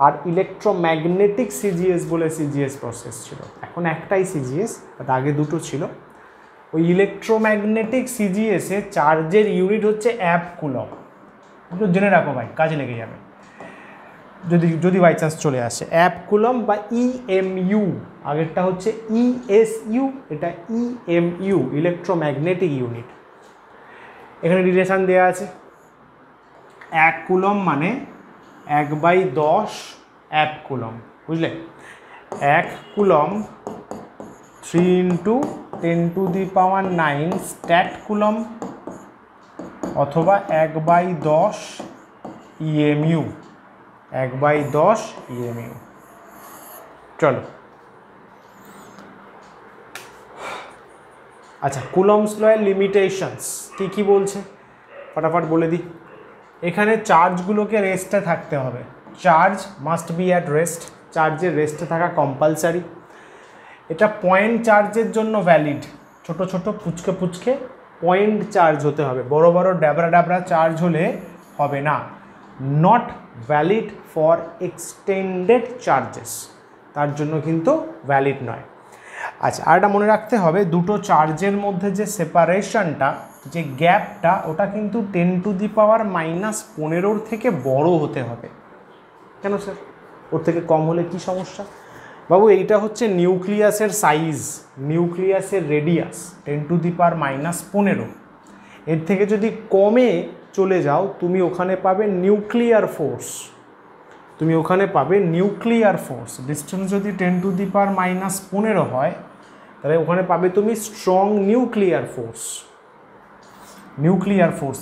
আর ইলেকট্রোম্যাগনেটিক সিজিএস বলে সিজিএস প্রসেস ছিল। এখন একটাই সিজিএস, বাট আগে দুটো ছিল। ওই ইলেকট্রোম্যাগনেটিক সিজিএসে চার্জের ইউনিট হচ্ছে অ্যাপ কুলম। জেনে রাখো ভাই, কাজে লেগে যাবে যদি বাই চান্স চলে আসে। অ্যাপ কুলম বা ইএমইউ, আগেরটা হচ্ছে ইএসইউ, এটা ইএমইউ, ইলেকট্রোম্যাগনেটিক ইউনিট। এখানে রিলেশান দেওয়া আছে, 1 কুলম মানে 1/10 অ্যাপ কুলম, বুঝলে? 1 কুলম 3 × 10⁹ স্ট্যাট কুলম, অথবা 1/10 ইএমইউ, 1/10 ইএমইউ। চলো, আচ্ছা কুলম্বস লয়ের লিমিটেশনস কী বলছে ফটাফট বলে দিই। এখানে চার্জগুলোকে রেস্টে থাকতে হবে, charge must be at rest, চার্জের রেস্টে থাকা কম্পালসারি। এটা পয়েন্ট চার্জের জন্য ভ্যালিড, ছোট পুচকে পয়েন্ট চার্জ হতে হবে, বড় ড্যাবরা চার্জ হলে হবে না। Not valid for extended charges, তার জন্য কিন্তু ভ্যালিড নয়। আচ্ছা, আর এটা মনে রাখতে হবে, দুটো চার্জের মধ্যে যে সেপারেশনটা, যে গ্যাপটা, ওটা কিন্তু 10⁻⁻15 থেকে বড় হতে হবে। কেন স্যার? ওর থেকে কম হলে কি সমস্যা? বাবু এইটা হচ্ছে নিউক্লিয়াসের সাইজ, নিউক্লিয়াসের রেডিয়াস 10⁻⁻15। এর থেকে যদি কমে চলে যাও তুমি ওখানে পাবে নিউক্লিয়ার ফোর্স, ডিস্টেন্স যদি 10⁻⁻15 হয় তাহলে ওখানে পাবে তুমি স্ট্রং নিউক্লিয়ার ফোর্স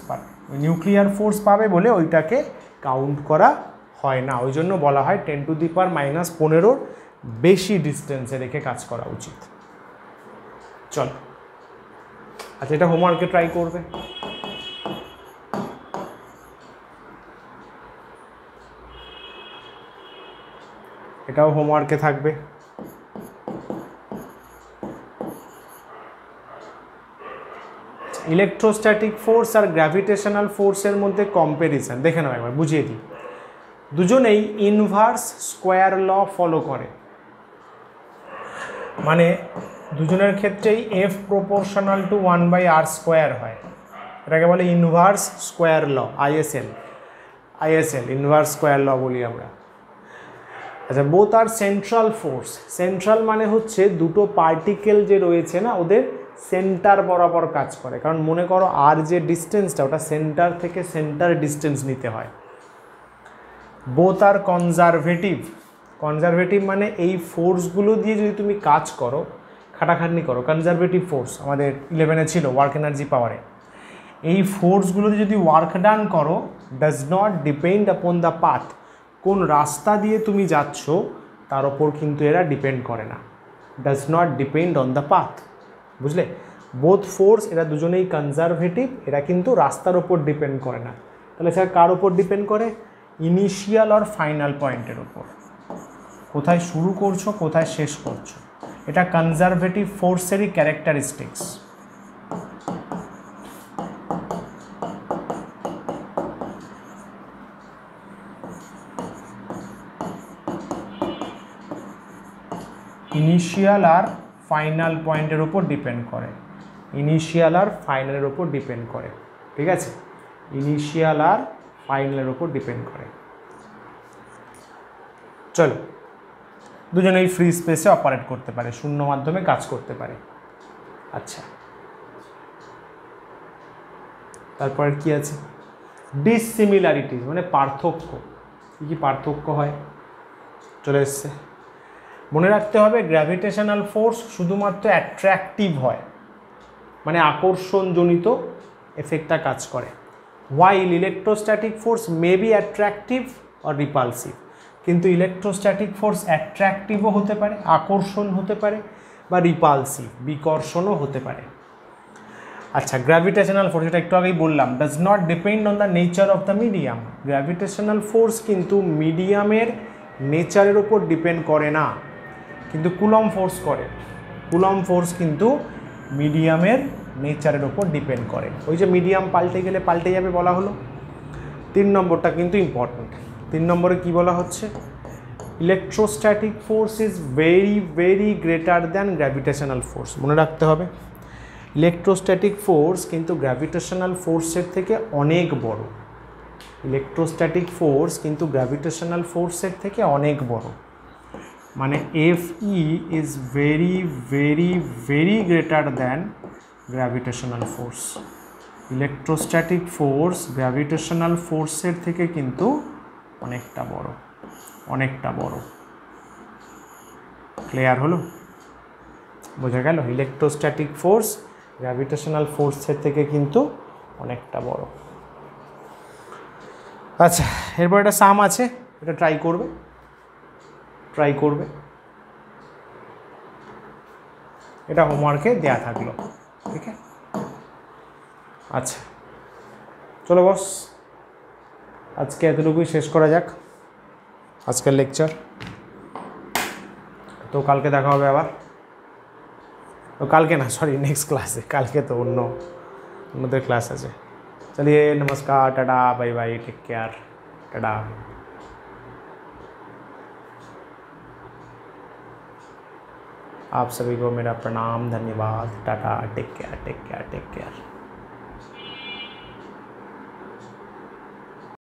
পাবে। নিউক্লিয়ার ফোর্স পাবে বলে ওইটাকে কাউন্ট করা হয় না, ওই জন্য বলা হয় 10⁻⁻15 বেশি ডিস্টেন্সে রেখে কাজ করা উচিত। চল, আচ্ছা এটা হোমওয়ার্কে ট্রাই করবে। এটাও হোমওয়ার্কে থাকবে। ইলেকট্রোস্ট্যাটিক ফোর্স আর গ্র্যাভিটেশনাল ফোর্সের মধ্যে কম্প্যারিজন দেখে নাও একবার, বুঝিয়ে দিই। দুজনেই ইনভার্স স্কোয়ার ল ফলো করে, মানে দুজনের ক্ষেত্রেই F proportional to 1/r square হয়, এটাকে বলে ইনভার্স স্কোয়ার ল, আইএসএল ইনভার্স স্কোয়ার ল বলি আমরা। আচ্ছা, বোথ আর সেন্ট্রাল ফোর্স, সেন্ট্রাল মানে হচ্ছে দুটো পার্টিকেল যে রয়েছে না ওদের সেন্টার বরাবর কাজ করে, কারণ মনে করো আর যে ডিস্টেন্সটা ওটা সেন্টার থেকে সেন্টার ডিস্টেন্স নিতে হয়। বোথ আর কনজারভেটিভ, কনজারভেটিভ মানে এই ফোর্সগুলো দিয়ে যদি তুমি কাজ করো, খাটাখাটনি করো, কনজারভেটিভ ফোর্স আমাদের 11-এ ছিল ওয়ার্ক এনার্জি পাওয়ারে, এই ফোর্সগুলো দিয়ে যদি ওয়ার্ক ডান করো does not depend upon the path, কোন রাস্তা দিয়ে তুমি যাচ্ছ তার ওপর কিন্তু এরা ডিপেন্ড করে না, does not depend on the path, বুঝলে? বোথ ফোর্স এরা দুজনেই কনজারভেটিভ, এরা কিন্তু রাস্তার ওপর ডিপেন্ড করে না। তাহলে স্যার কার ওপর ডিপেন্ড করে? ইনিশিয়াল আর ফাইনাল পয়েন্টের ওপর, কোথায় শুরু করছো কোথায় শেষ করছো, এটা কনজারভেটিভ ফোর্সেরই ক্যারেক্টারিস্টিক্স। ইনিশিয়াল আর ফাইনাল পয়েন্টের ওপর ডিপেন্ড করে, ইনিশিয়াল আর ফাইনালের ওপর ডিপেন্ড করে, ঠিক আছে? ইনিশিয়াল আর ফাইনালের ওপর ডিপেন্ড করে। চলো, দুজনেই ফ্রি স্পেসে অপারেট করতে পারে, শূন্য মাধ্যমে কাজ করতে পারে। আচ্ছা, তারপরে কি আছে? ডিসিমিলারিটিস মানে পার্থক্য। কী পার্থক্য হয়? চলে এসছে। মনে রাখতে হবে গ্র্যাভিটেশনাল ফোর্স শুধুমাত্র অ্যাট্রাকটিভ হয়, মানে আকর্ষণজনিত এফেক্টটা কাজ করে, while electrostatic force may be attractive or repulsive, কিন্তু ইলেকট্রোস্ট্যাটিক ফোর্স অ্যাট্রাকটিভও হতে পারে, আকর্ষণ হতে পারে, বা রিপালসিভ বিকর্ষণও হতে পারে। আচ্ছা, গ্র্যাভিটেশনাল ফোর্স, এটা একটু আগেই বললাম, does not depend on the nature of the medium. Gravitational force কিন্তু মিডিয়ামের নেচারের ওপর ডিপেন্ড করে না, কিন্তু কুলম্ব ফোর্স করে। কুলম্ব ফোর্স কিন্তু মিডিয়ামের নেচারের ওপর ডিপেন্ড করে। ওই যে মিডিয়াম পাল্টে গেলে পাল্টে যাবে বলা হলো। 3 নম্বরটা কিন্তু ইম্পর্ট্যান্ট। 3 নম্বরে কি বলা হচ্ছে? Electrostatic force is very very greater than gravitational force. মনে রাখতে হবে ইলেকট্রোস্ট্যাটিক ফোর্স কিন্তু গ্র্যাভিটেশনাল ফোর্সের থেকে অনেক বড়। ইলেকট্রোস্ট্যাটিক ফোর্স কিন্তু গ্র্যাভিটেশনাল ফোর্সের থেকে অনেক বড়, মানে Fe is very very very greater than gravitational force. Electrostatic force gravitational ফোর্সের থেকে কিন্তু অনেকটা বড়, অনেকটা বড়। ক্লিয়ার হলো? বোঝা গেল? ইলেকট্রোস্ট্যাটিক ফোর্স গ্র্যাভিটেশনাল ফোর্সের থেকে কিন্তু অনেকটা বড়। আচ্ছা, এরপর একটা সাম আছে, এটা ট্রাই করবে, এটা হোমওয়ার্কে দেয়া থাকলো, ঠিক আছে? আচ্ছা, চলো বস, আজকে এতটুকুই শেষ করা যাক আজকের লেকচার। তো কালকে দেখা হবে আবার, তো কালকে না, সরি, নেক্সট ক্লাসে। কালকে তো অন্যদের ক্লাস আছে। चलिए, नमस्कार, tata, bye bye, take care, tata. आप सभी को मेरा प्रणाम, धन्यवाद, tata, take care, take care, take care.